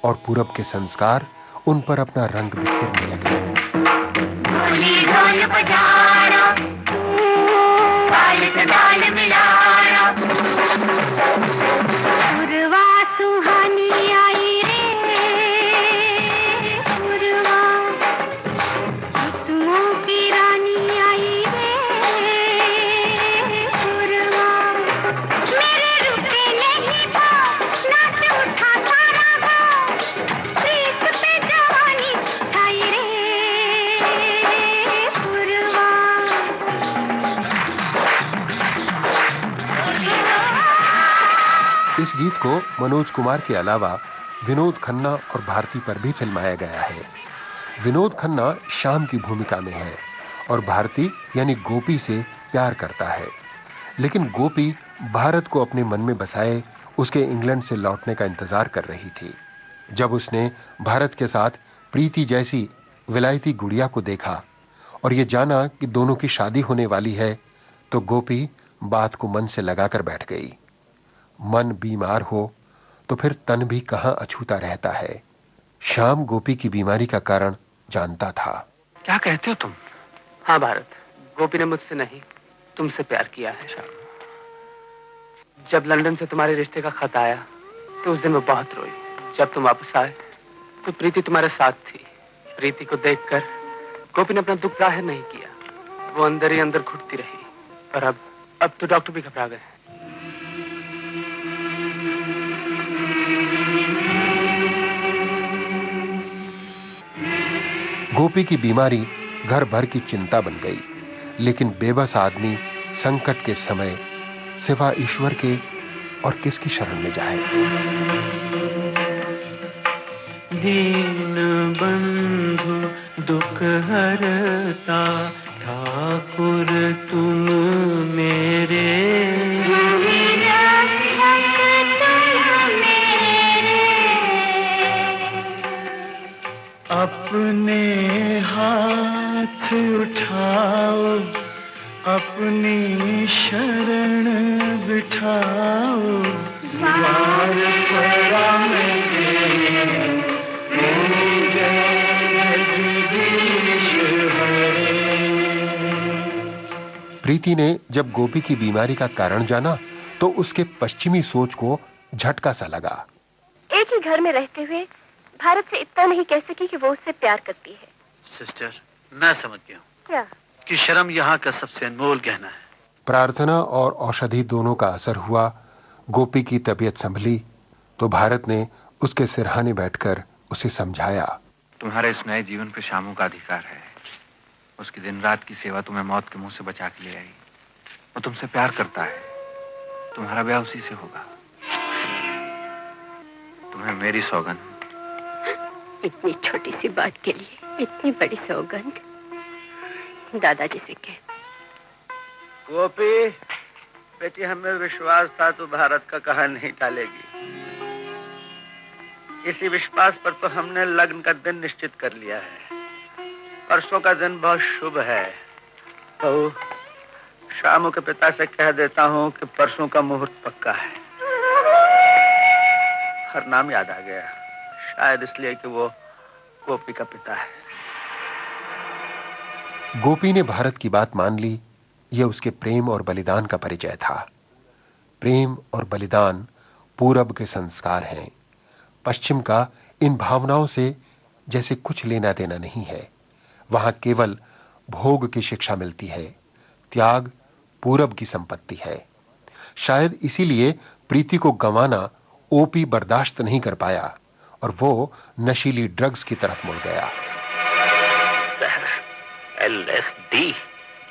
और पूरब के संस्कार उन पर अपना रंग बिखेरने लगे। ढोल बजाना, ताल से ताल मिलाना, पुरवा सुहानी आई रे, पुरवा तुमों की रानी आई रे, पुरवा मेरे रुके नहीं पाओ, नाच उठा सारा गाँव, प्रीत पे जवानी छाई रे, पुरवा। इस गीत को मनोज कुमार के अलावा विनोद खन्ना और भारती पर भी फिल्माया गया है। विनोद खन्ना श्याम की भूमिका में है और भारती यानी गोपी से प्यार करता है, लेकिन गोपी भारत को अपने मन में बसाए उसके इंग्लैंड से लौटने का इंतजार कर रही थी। जब उसने भारत के साथ प्रीति जैसी विलायती गुड़िया को देखा और ये जाना कि दोनों की शादी होने वाली है, तो गोपी बात को मन से लगाकर बैठ गई। मन बीमार हो तो फिर तन भी कहां अछूता रहता है। श्याम गोपी की बीमारी का कारण जानता था। क्या कहते हो तुम? हाँ भारत, गोपी ने मुझसे नहीं तुमसे प्यार किया है। श्याम, जब लंदन से तुम्हारे रिश्ते का खत आया तो उस दिन मैं बहुत रोई। जब तुम वापस आए तो प्रीति तुम्हारे साथ थी। प्रीति को देखकर गोपी ने अपना दुख जाहिर नहीं किया। वो अंदर ही अंदर घुटती रही। पर अब तो डॉक्टर भी घबरा गए। गोपी की बीमारी घर भर की चिंता बन गई, लेकिन बेबस आदमी संकट के समय सिवा ईश्वर के और किसकी शरण में जाए। दीन बंधु दुख हरता ठाकुर तुम मेरे, अपने हाथ उठाओ, अपनी शरण बिठाओ, द्वार पड़ा मेरे, प्रीति ने जब गोपी की बीमारी का कारण जाना तो उसके पश्चिमी सोच को झटका सा लगा। एक ही घर में रहते हुए भारत से इतना नहीं कह सकी कि वो उससे प्यार करती है। सिस्टर, मैं समझ गया हूँ क्या कि शर्म यहाँ का सबसे अनमोल गहना है। प्रार्थना और औषधि दोनों का असर हुआ। गोपी की तबीयत संभली तो भारत ने उसके सिरहाने बैठकर उसे समझाया। तुम्हारे इस नए जीवन पे शामू का अधिकार है। उसकी दिन रात की सेवा तुम्हें मौत के मुंह से बचा के ले आई। वो तुमसे प्यार करता है। तुम्हारा ब्याह उसी से होगा। तुम्हें मेरी सौगंध। इतनी छोटी सी बात के लिए इतनी बड़ी सौगंध। दादाजी से कह। गोपी बेटी, हमें विश्वास था तो भारत का कहा नहीं टालेगी। इसी विश्वास पर तो हमने लग्न का दिन निश्चित कर लिया है। परसों का दिन बहुत शुभ है। तो शामू के पिता से कह देता हूँ कि परसों का मुहूर्त पक्का है। हर नाम याद आ गया, शायद इसलिए कि वो गोपी का पिता है। गोपी ने भारत की बात मान ली। यह उसके प्रेम और बलिदान का परिचय था। प्रेम और बलिदान पूरब के संस्कार हैं। पश्चिम का इन भावनाओं से जैसे कुछ लेना देना नहीं है। वहां केवल भोग की शिक्षा मिलती है। त्याग पूरब की संपत्ति है। शायद इसीलिए प्रीति को गंवाना ओपी बर्दाश्त नहीं कर पाया और वो नशीली ड्रग्स की तरफ मुड़ गया। LSD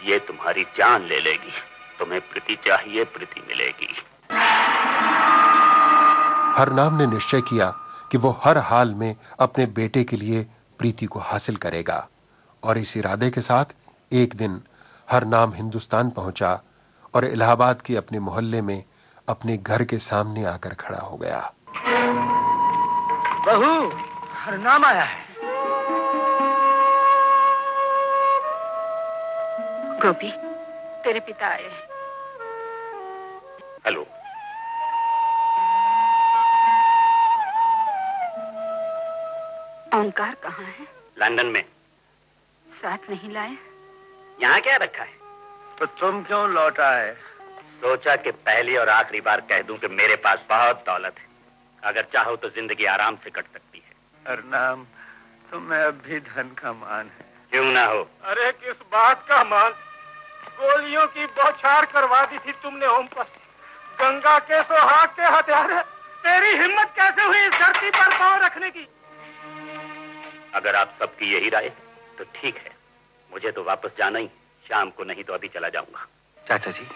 ये तुम्हारी जान ले लेगी। तुम्हें प्रीति चाहिए, प्रीति मिलेगी। हरनाम ने निश्चय किया कि वो हर हाल में अपने बेटे के लिए प्रीति को हासिल करेगा और इस इरादे के साथ एक दिन हरनाम हिंदुस्तान पहुंचा और इलाहाबाद के अपने मोहल्ले में अपने घर के सामने आकर खड़ा हो गया। बहू, हरनाम आया है। गोपी, तेरे पिता आए हैं। हेलो। ओंकार कहाँ है? लंदन में। साथ नहीं लाए? यहाँ क्या रखा है? तो तुम क्यों लौट आए? सोचा कि पहली और आखिरी बार कह दूं कि मेरे पास बहुत दौलत है। अगर चाहो तो जिंदगी आराम से कट सकती है। हरनाम, तुम्हें अब भी धन का मान है। क्यों ना हो? अरे किस बात का मान? गोलियों की बौछार करवा दी थी तुमने ओम पर। गंगा के सुहाग के हथियार। तेरी हिम्मत कैसे हुई इस धरती पर पांव रखने की? अगर आप सबकी यही राय तो ठीक है। मुझे तो वापस जाना ही। शाम को नहीं तो अभी चला जाऊंगा। चाचा जी,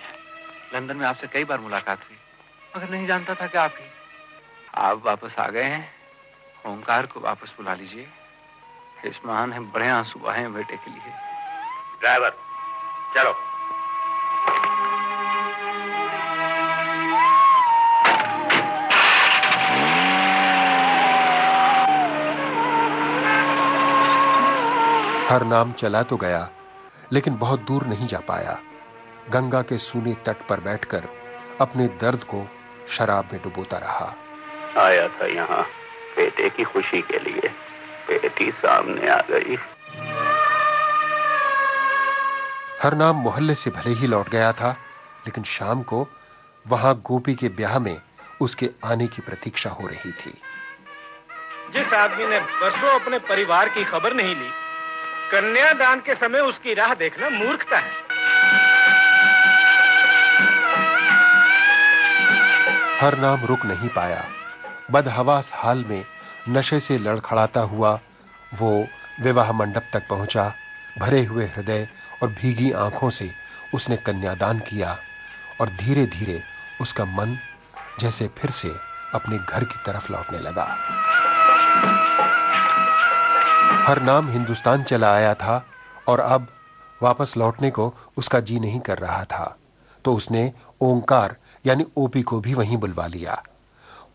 लंदन में आपसे कई बार मुलाकात हुई, मगर नहीं जानता था कि आप ही। आप वापस आ गए हैं। ओंकार को वापस बुला लीजिए। इस महान है बड़े आंसू बहाए बेटे के लिए। ड्राइवर, चलो। हरनाम चला तो गया लेकिन बहुत दूर नहीं जा पाया। गंगा के सूने तट पर बैठकर अपने दर्द को शराब में डुबोता रहा। आया था यहाँ बेटे की खुशी के लिए। बेटी सामने आ गई। हरनाम मोहल्ले से भले ही लौट गया था, लेकिन शाम को वहां गोपी के ब्याह में उसके आने की प्रतीक्षा हो रही थी। जिस आदमी ने बरसों अपने परिवार की खबर नहीं ली, कन्यादान के समय उसकी राह देखना मूर्खता है। हरनाम रुक नहीं पाया। बदहवास हाल में नशे से लड़खड़ाता हुआ वो विवाह मंडप तक पहुंचा। भरे हुए हृदय और भीगी आंखों से उसने कन्यादान किया और धीरे धीरे उसका मन जैसे फिर से अपने घर की तरफ लौटने लगा। हरनाम हिंदुस्तान चला आया था और अब वापस लौटने को उसका जी नहीं कर रहा था, तो उसने ओंकार यानी ओपी को भी वहीं बुलवा लिया।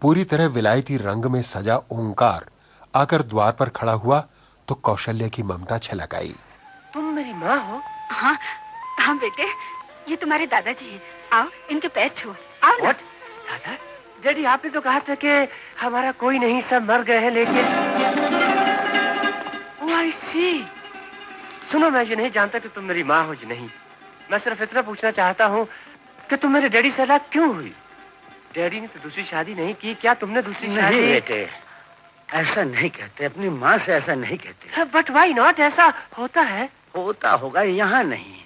पूरी तरह विलायती रंग में सजा ओंकार आकर द्वार पर खड़ा हुआ तो कौशल्य की ममता छलक आई। तुम मेरी माँ हो? हाँ हाँ बेटे, ये तुम्हारे दादाजी हैं। आओ इनके पैर छुओ। आओ ना। दादा? डैडी, आपने तो कहा था कि हमारा कोई नहीं, सब मर गए हैं, लेकिन ओह आई सी। सुनो, मैं ये नहीं जानता कि तुम मेरी माँ हो या नहीं। मैं सिर्फ इतना पूछना चाहता हूँ कि तुम मेरे डैडी से अलग क्यों हुई? डैडी ने तो दूसरी शादी नहीं की, क्या तुमने दूसरी शादी? नहीं बेटे, ऐसा नहीं कहते, अपनी माँ से ऐसा नहीं कहते। But why not? ऐसा होता है। होता होगा, यहाँ नहीं।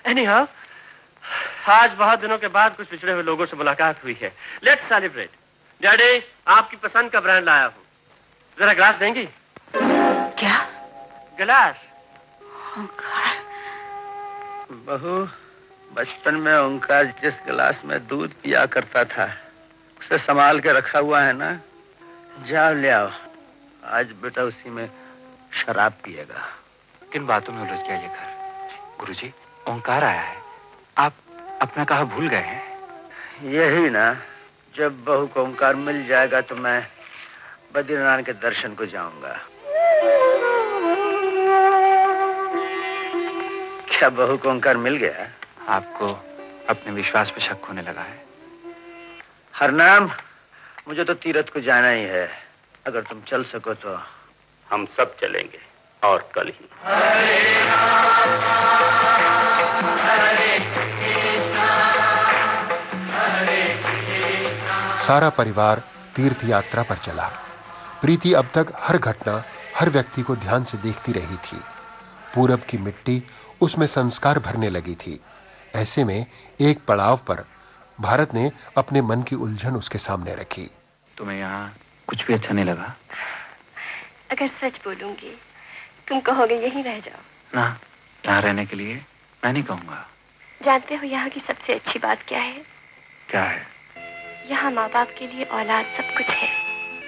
एनीहाउ, आज बहुत दिनों के बाद कुछ पिछड़े हुए लोगों से मुलाकात हुई है। Let's celebrate. डैडी, आपकी पसंद का ब्रांड लाया हूँ, जरा ग्लास देंगी? क्या? गिलास। बहू, बचपन में ओंकार जिस गिलास में दूध पिया करता था उसे संभाल के रखा हुआ है ना, जाओ ले आओ। आज बेटा उसी में शराब पिएगा। किन बातों में उलझ गया ये घर? गुरुजी, ओंकार आया है, आप अपना कहा भूल गए हैं? यही ना, जब बहू को ओंकार मिल जाएगा तो मैं बद्रीनाथ के दर्शन को जाऊंगा। क्या बहू को ओंकार मिल गया? आपको अपने विश्वास पे शक होने लगा है? हरनाम, मुझे तो तीरथ को जाना ही है। अगर तुम चल सको तो हम सब चलेंगे, और कल ही। सारा परिवार तीर्थ यात्रा पर चला। प्रीति अब तक हर घटना, हर व्यक्ति को ध्यान से देखती रही थी। पूरब की मिट्टी उसमें संस्कार भरने लगी थी। ऐसे में एक पड़ाव पर भारत ने अपने मन की उलझन उसके सामने रखी। तुम्हें यहाँ कुछ भी अच्छा नहीं लगा? अगर सच बोलूंगी तुम कहोगे यहीं रह जाओ। ना, यहाँ रहने के लिए मैं नहीं कहूँगा। जानते हो यहाँ की सबसे अच्छी बात क्या है? क्या है? यहाँ माँ बाप के लिए औलाद सब कुछ है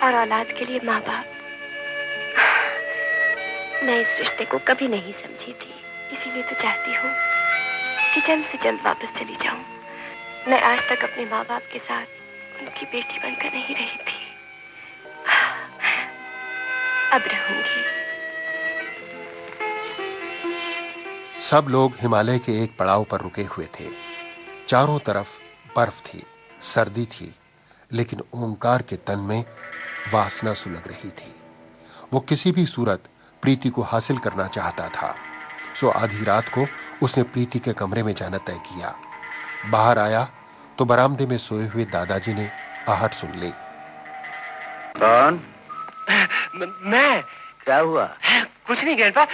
और औलाद के लिए माँ बाप। मैं इस रिश्ते को कभी नहीं समझी थी, इसीलिए तो चाहती हूँ कि जल्द से जल्द वापस चली जाऊं। मैं आज तक अपने माँ बाप के साथ उनकी बेटी बनकर नहीं रही थी, अब रहूंगी। सब लोग हिमालय के एक पड़ाव पर रुके हुए थे। चारों तरफ बर्फ थी, सर्दी थी, लेकिन ओंकार के तन में वासना सुलग रही थी। वो किसी भी सूरत प्रीति को हासिल करना चाहता था। सो आधी रात को उसने प्रीति के कमरे में जाना तय किया। बाहर आया तो बरामदे में सोए हुए दादाजी ने आहट सुन ली। कौन? मैं। क्या हुआ? कुछ नहीं ग्रैंडपा,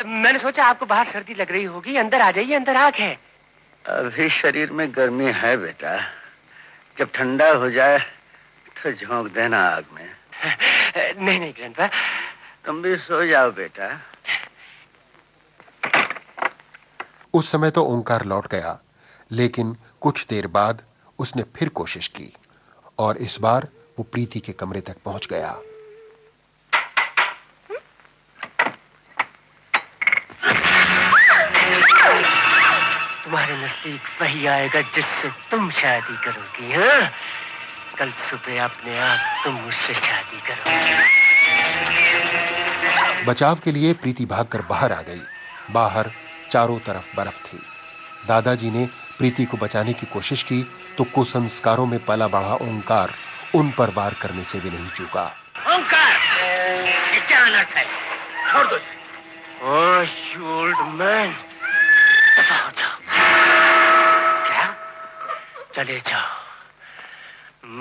मैंने सोचा आपको बाहर सर्दी लग रही होगी, अंदर आ जाइए, अंदर आग है। अभी शरीर में गर्मी है बेटा, जब ठंडा हो जाए तो झोंक देना आग में। नहीं नहीं ग्रैंडपा, तुम भी सो जाओ बेटा। उस समय तो ओंकार लौट गया, लेकिन कुछ देर बाद उसने फिर कोशिश की और इस बार वो प्रीति के कमरे तक पहुंच गया। तुम्हारे नजदीक वही आएगा जिससे तुम शादी करोगी। हाँ, कल सुबह अपने आप तुम मुझसे शादी करोगी। बचाव के लिए प्रीति भागकर बाहर आ गई। बाहर चारों तरफ बर्फ थी। दादाजी ने प्रीति को बचाने की कोशिश की तो कुसंस्कारों में पला बढ़ा ओंकार उन पर वार करने से भी नहीं चूका। ओंकार, ये क्या अनर्थ है? छोड़ दो। ओह यू ओल्ड मैन, दफा हो जाओ। क्या? चले जाओ।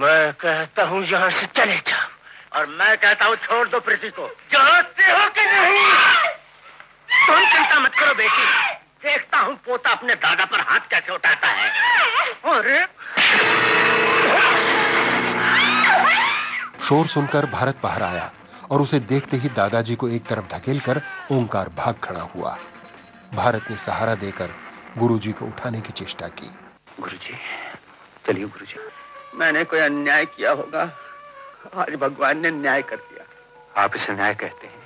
मैं कहता हूँ यहाँ से चले जाओ। और मैं कहता हूँ छोड़ दो प्रीति को। जानते हो कि नहीं? चिंता मत करो बेटी, देखता हूँ पोता अपने दादा पर हाथ कैसे उठाता है। अरे शोर सुनकर भारत बाहर आया और उसे देखते ही दादाजी को एक तरफ धकेलकर ओंकार भाग खड़ा हुआ। भारत ने सहारा देकर गुरुजी को उठाने की चेष्टा की। गुरुजी, चलिए गुरुजी। मैंने कोई अन्याय किया होगा, आज भगवान ने न्याय कर दिया। आप इसे न्याय कहते हैं?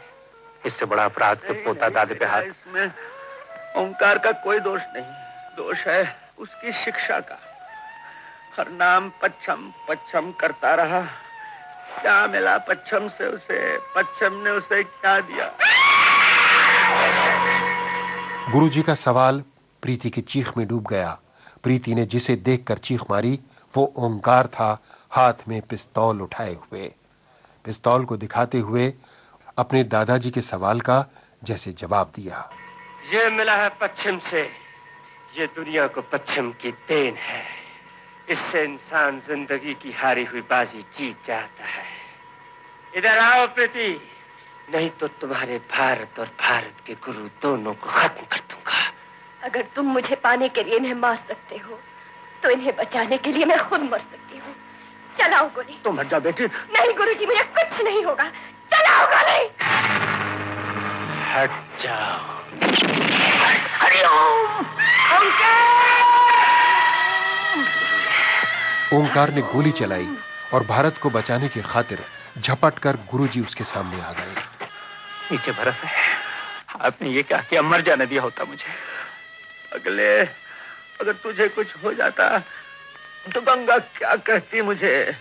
इससे बड़ा अपराध तो पोता दादे पे हाथ। इसमें ओंकार का कोई दोष नहीं, दोष है उसकी शिक्षा का। हर नाम पच्छम पच्छम करता रहा, क्या मिला पच्छम से उसे? पच्छम ने उसे क्या दिया? गुरुजी का सवाल प्रीति की चीख में डूब गया। प्रीति ने जिसे देखकर चीख मारी वो ओंकार था, हाथ में पिस्तौल उठाए हुए। पिस्तौल को दिखाते हुए अपने दादाजी के सवाल का जैसे जवाब दिया। ये मिला है पश्चिम से, ये दुनिया को पश्चिम की देन है। इससे इंसान जिंदगी की हारी हुई बाजी जीत जाता है। इधर आओ प्रीति, नहीं तो तुम्हारे भारत और भारत के गुरु दोनों को खत्म कर दूंगा। अगर तुम मुझे पाने के लिए इन्हें मार सकते हो तो इन्हें बचाने के लिए मैं खुद मर सकती हूँ। चलाओ गोली। तुम मर जाओ बेटी। नहीं गुरुजी, मुझे कुछ नहीं होगा। चलाओ गोली। हट जाओ। हरिओम। ओंकार ने गोली चलाई और भारत को बचाने की खातिर झपट कर गुरुजी उसके सामने आ गए। नीचे बर्फ है, आपने ये क्या किया? मर जाने दिया होता मुझे। अगले, अगर तुझे कुछ हो जाता तो गंगा क्या कहती मुझे?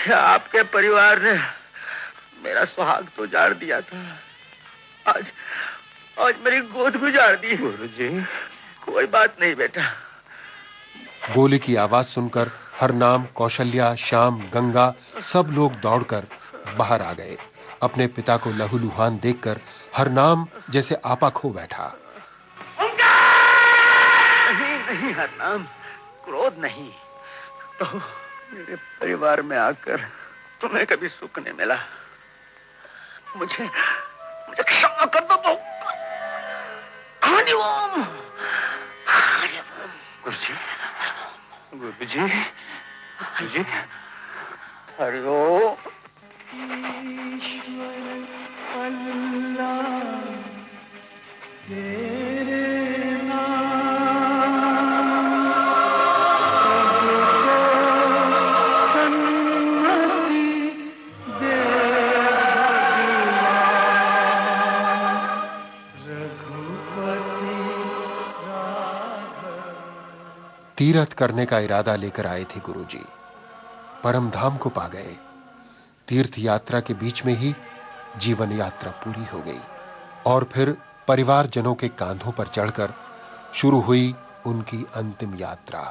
क्या आपके परिवार ने मेरा सुहाग तो उजाड़ दिया था, आज मेरी गोद गुजार दी। गुरुजी, कोई बात नहीं बेटा। गोली की आवाज सुनकर हरनाम, कौशल्या, श्याम, गंगा सब लोग दौड़कर बाहर आ गए। अपने पिता को लहूलुहान देखकर हरनाम जैसे आपा खो बैठा। नहीं हरनाम, क्रोध नहीं, तो मेरे परिवार में आकर तुम्हें कभी सुख नहीं मिला। मुझे क्षमा कर दो। तो हरिओम। गुरुजी, गुरुजी, गुरुजी, हरिओम। तीर्थ करने का इरादा लेकर आए थे गुरुजी। परम धाम को पा गए। तीर्थ यात्रा के बीच में ही जीवन यात्रा पूरी हो गई और फिर परिवारजनों के कांधों पर चढ़कर शुरू हुई उनकी अंतिम यात्रा।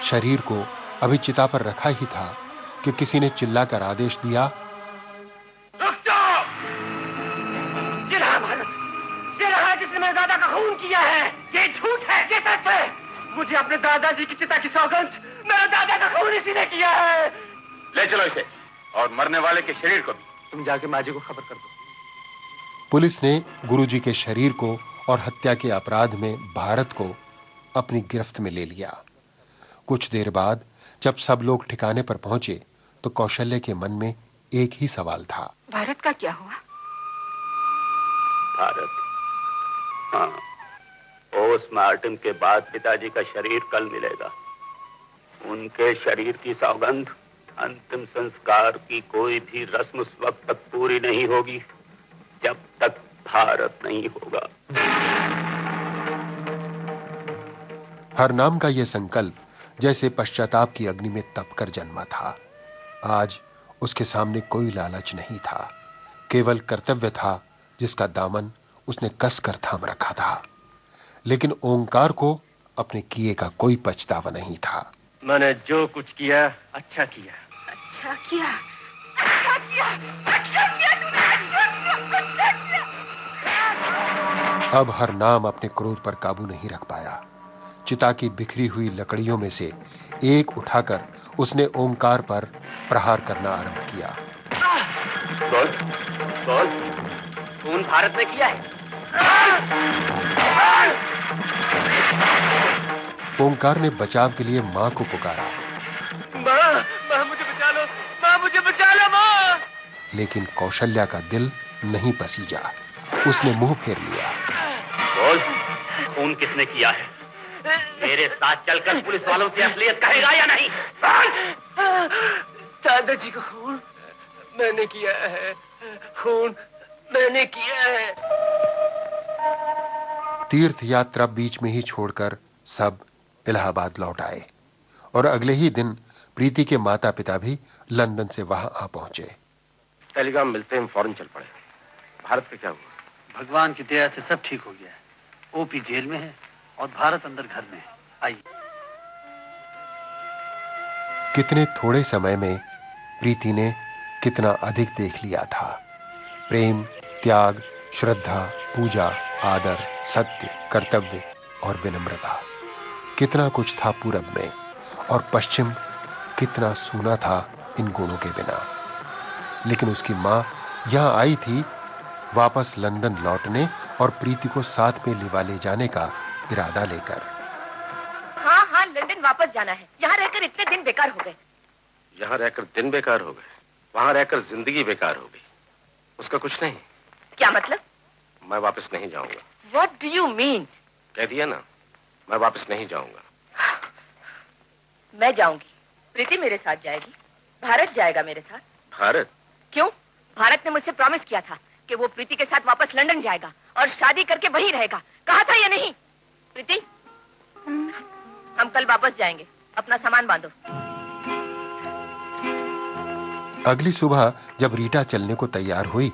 शरीर को अभी चिता पर रखा ही था कि किसी ने चिल्लाकर आदेश दिया, रुक जाओ! ये रहा भारत, ये रहा जिसने मेरे दादा का खून किया है। ये झूठ है, ये सच है। मुझे अपने दादाजी की चिता की सौगंध, मेरे दादा का खून इसी ने किया है। ले चलो इसे और मरने वाले के शरीर को भी। तुम जाके माँ जी को खबर कर दो। पुलिस ने गुरुजी के शरीर को और हत्या के अपराध में भारत को अपनी गिरफ्त में ले लिया। कुछ देर बाद जब सब लोग ठिकाने पर पहुंचे तो कौशल्य के मन में एक ही सवाल था। भारत का क्या हुआ? भारत, हाँ, पोस्टमार्टम के बाद पिताजी का शरीर कल मिलेगा। उनके शरीर की सौगंध, अंतिम संस्कार की कोई भी रस्म उस वक्त तक पूरी नहीं होगी जब तक भारत नहीं होगा। हरनाम का यह संकल्प जैसे पश्चाताप की अग्नि में तपकर जन्मा था। आज उसके सामने कोई लालच नहीं था, केवल कर्तव्य था जिसका दामन उसने कसकर थाम रखा था। लेकिन ओंकार को अपने किए का कोई पछतावा नहीं था। मैंने जो कुछ किया अच्छा किया। अच्छा किया, अच्छा किया, अच्छा किया तूने, अच्छा किया। अब हरनाम अपने क्रोध पर काबू नहीं रख पाया। चिता की बिखरी हुई लकड़ियों में से एक उठाकर उसने ओंकार पर प्रहार करना आरंभ किया। बोल, बोल, खून भारत ने किया है। ओंकार ने बचाव के लिए मां को पुकारा। मां, मां मुझे बचा लो, मां मुझे बचा लो, मां। लेकिन कौशल्या का दिल नहीं पसीजा। उसने मुंह फेर लिया। बोल, खून किसने किया है? मेरे साथ चलकर पुलिस वालों से असलियत कहेगा या नहीं? दादाजी का खून मैंने किया है, खून मैंने किया है। तीर्थ यात्रा बीच में ही छोड़कर सब इलाहाबाद लौट आए और अगले ही दिन प्रीति के माता पिता भी लंदन से वहां आ पहुंचे। टेलीग्राम मिलते हम फौरन चल पड़े। भारत का क्या हुआ? भगवान की दया से सब ठीक हो गया है। ओपी जेल में है और भारत अंदर घर में है। आइए। कितने थोड़े समय में प्रीति ने कितना अधिक देख लिया था। प्रेम, त्याग, श्रद्धा, पूजा, आदर, सत्य, कर्तव्य और विनम्रता, कितना कुछ था पूरब में, और पश्चिम कितना सूना था इन गुणों के बिना। लेकिन उसकी मां यहां आई थी वापस लंदन लौटने और प्रीति को साथ में लिवा ले जाने का इरादा लेकर। हाँ हाँ, लंदन वापस जाना है। यहाँ रहकर इतने दिन बेकार हो गए। यहाँ रहकर दिन बेकार हो गए, वहां रहकर जिंदगी बेकार हो गई। उसका कुछ नहीं। क्या मतलब? मैं वापस नहीं जाऊंगा। What do you mean? कह दिया ना, मैं वापस नहीं जाऊंगा। मैं जाऊंगी, प्रीति मेरे साथ जाएगी, भारत जाएगा मेरे साथ। भारत? क्यों? भारत ने मुझसे प्रॉमिस किया था कि वो प्रीति के साथ वापस लंदन जाएगा और शादी करके वहीं रहेगा। कहा था या नहीं? प्रीति, हम कल वापस जाएंगे, अपना सामान बांधो। अगली सुबह जब रीटा चलने को तैयार हुई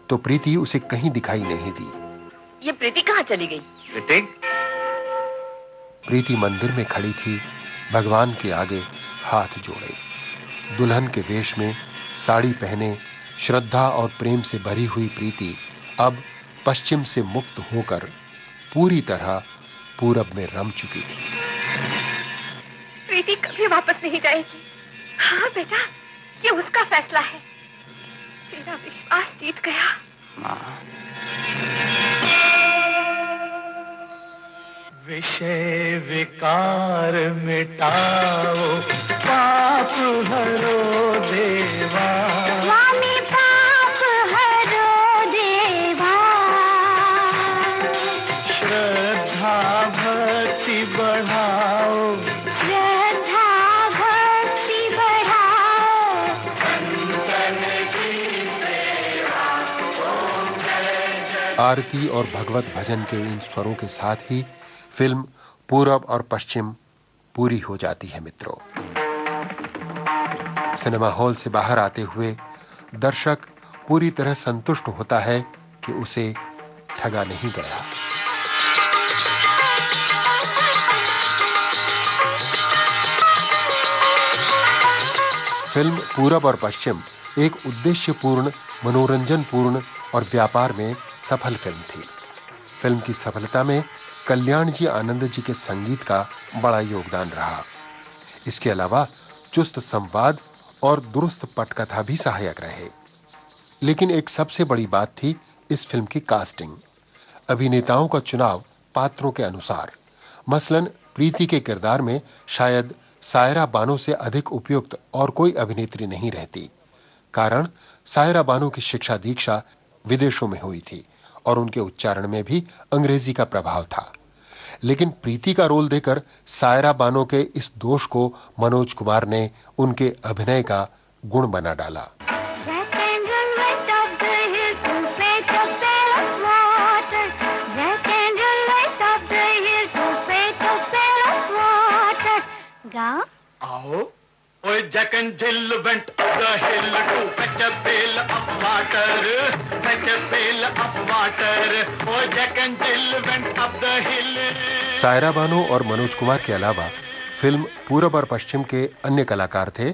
तो प्रीति उसे कहीं दिखाई नहीं दी। ये प्रीति कहाँ चली गई? प्रीति मंदिर में खड़ी थी, भगवान के आगे हाथ जोड़े, दुल्हन के वेश में, साड़ी पहने, श्रद्धा और प्रेम से भरी हुई प्रीति अब पश्चिम से मुक्त होकर पूरी तरह पूरब में रम चुकी थी। प्रीति कभी वापस नहीं जाएगी। हाँ बेटा, ये उसका फैसला है। तेरा विश्वास जीत गया। विषय विकार मिटाओ, पाप हरो देवा। स्वामी पाप हरो देवा। श्रद्धा भक्ति बढ़ाओ, श्रद्धा भक्ति बढ़ाओ। आरती और भगवत भजन के इन स्वरों के साथ ही फिल्म पूरब और पश्चिम पूरी हो जाती है। मित्रों, सिनेमा हॉल से बाहर आते हुए दर्शक पूरी तरह संतुष्ट होता है कि उसे ठगा नहीं गया। फिल्म पूरब और पश्चिम एक उद्देश्यपूर्ण, मनोरंजनपूर्ण और व्यापार में सफल फिल्म थी। फिल्म की सफलता में कल्याण जी आनंद जी के संगीत का बड़ा योगदान रहा। इसके अलावा चुस्त संवाद और दुरुस्त पटकथा भी सहायक रहे। लेकिन एक सबसे बड़ी बात थी इस फिल्म की कास्टिंग, अभिनेताओं का चुनाव पात्रों के अनुसार। मसलन प्रीति के किरदार में शायद सायरा बानो से अधिक उपयुक्त और कोई अभिनेत्री नहीं रहती। कारण सायरा बानो की शिक्षा दीक्षा विदेशों में हुई थी और उनके उच्चारण में भी अंग्रेजी का प्रभाव था। लेकिन प्रीति का रोल देकर सायरा बानो के इस दोष को मनोज कुमार ने उनके अभिनय का गुण बना डाला। आओ, ओए Jack and Jill went up the hill to fetch a pail of water, fetch a pail of water, ओए Jack and Jill went up the hill. Saira Bano और मनोज कुमार के अलावा फिल्म पूरब और पश्चिम के अन्य कलाकार थे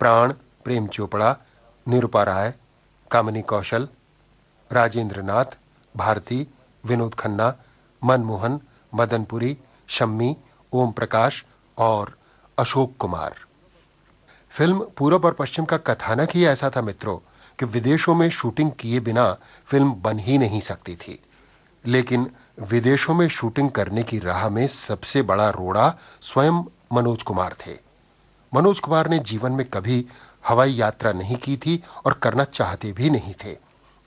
प्राण, प्रेम चोपड़ा, निरूपा राय, कामिनी कौशल, राजेंद्र नाथ, भारती, विनोद खन्ना, मनमोहन, मदनपुरी, शम्मी, ओम प्रकाश और अशोक कुमार। फिल्म पूरब और पश्चिम का कथानक ही ऐसा था मित्रों कि विदेशों में शूटिंग किए बिना फिल्म बन ही नहीं सकती थी। लेकिन विदेशों में शूटिंग करने की राह में सबसे बड़ा रोड़ा स्वयं मनोज कुमार थे। मनोज कुमार ने जीवन में कभी हवाई यात्रा नहीं की थी और करना चाहते भी नहीं थे।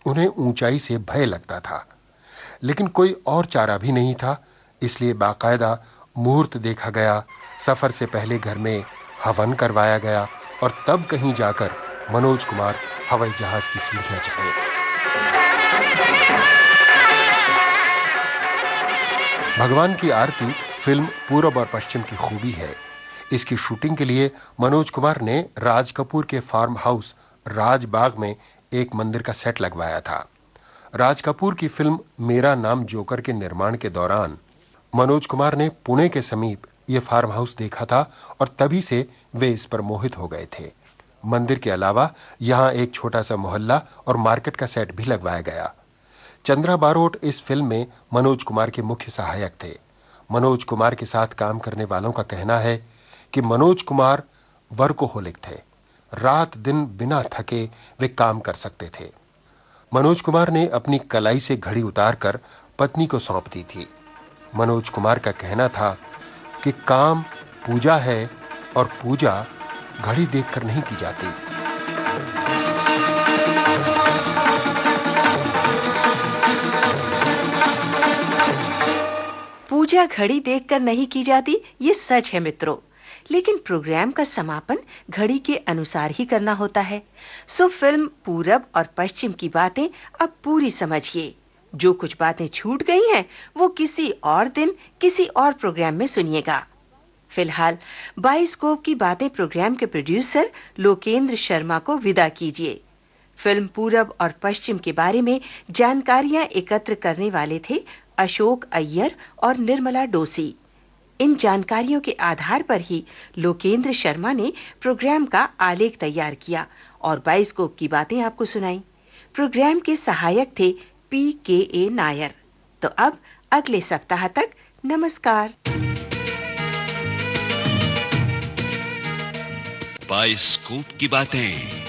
उन्हें ऊंचाई से भय लगता था, लेकिन कोई और चारा भी नहीं था, इसलिए बाकायदा मुहूर्त देखा गया, सफर से पहले घर में हवन करवाया गया और तब कहीं जाकर मनोज कुमार हवाई जहाज की सीढ़ियां चढ़े। भगवान की आरती फिल्म पूरब और पश्चिम की खूबी है। इसकी शूटिंग के लिए मनोज कुमार ने राज कपूर के फार्म हाउस राजबाग में एक मंदिर का सेट लगवाया था। राज कपूर की फिल्म मेरा नाम जोकर के निर्माण के दौरान मनोज कुमार ने पुणे के समीप यह फार्म हाउस देखा था और तभी से वे इस पर मोहित हो गए थे। मंदिर के अलावा यहां एक छोटा सा मोहल्ला और मार्केट का सेट भी लगवाया गया। चंद्रा बारोट इस फिल्म में मनोज कुमार के मुख्य सहायक थे। मनोज कुमार के साथ काम करने वालों का कहना है कि मनोज कुमार वर्कोहोलिक थे। रात दिन बिना थके वे काम कर सकते थे। मनोज कुमार ने अपनी कलाई से घड़ी उतारकर पत्नी को सौंप दी थी। मनोज कुमार का कहना था कि काम पूजा है और पूजा घड़ी देखकर नहीं की जाती। पूजा घड़ी देखकर नहीं की जाती, ये सच है मित्रों, लेकिन प्रोग्राम का समापन घड़ी के अनुसार ही करना होता है। सो फिल्म पूरब और पश्चिम की बातें अब पूरी समझिए। जो कुछ बातें छूट गई हैं, वो किसी और दिन किसी और प्रोग्राम में सुनिएगा। फिलहाल बाइस्कोप की बातें प्रोग्राम के प्रोड्यूसर लोकेंद्र शर्मा को विदा कीजिए। फिल्म पूरब और पश्चिम के बारे में जानकारियां एकत्र करने वाले थे अशोक अय्यर और निर्मला डोसी। इन जानकारियों के आधार पर ही लोकेंद्र शर्मा ने प्रोग्राम का आलेख तैयार किया और बाइस्कोप की बातें आपको सुनाई। प्रोग्राम के सहायक थे PKA नायर। तो अब अगले सप्ताह तक नमस्कार। बाइस्कोप की बातें।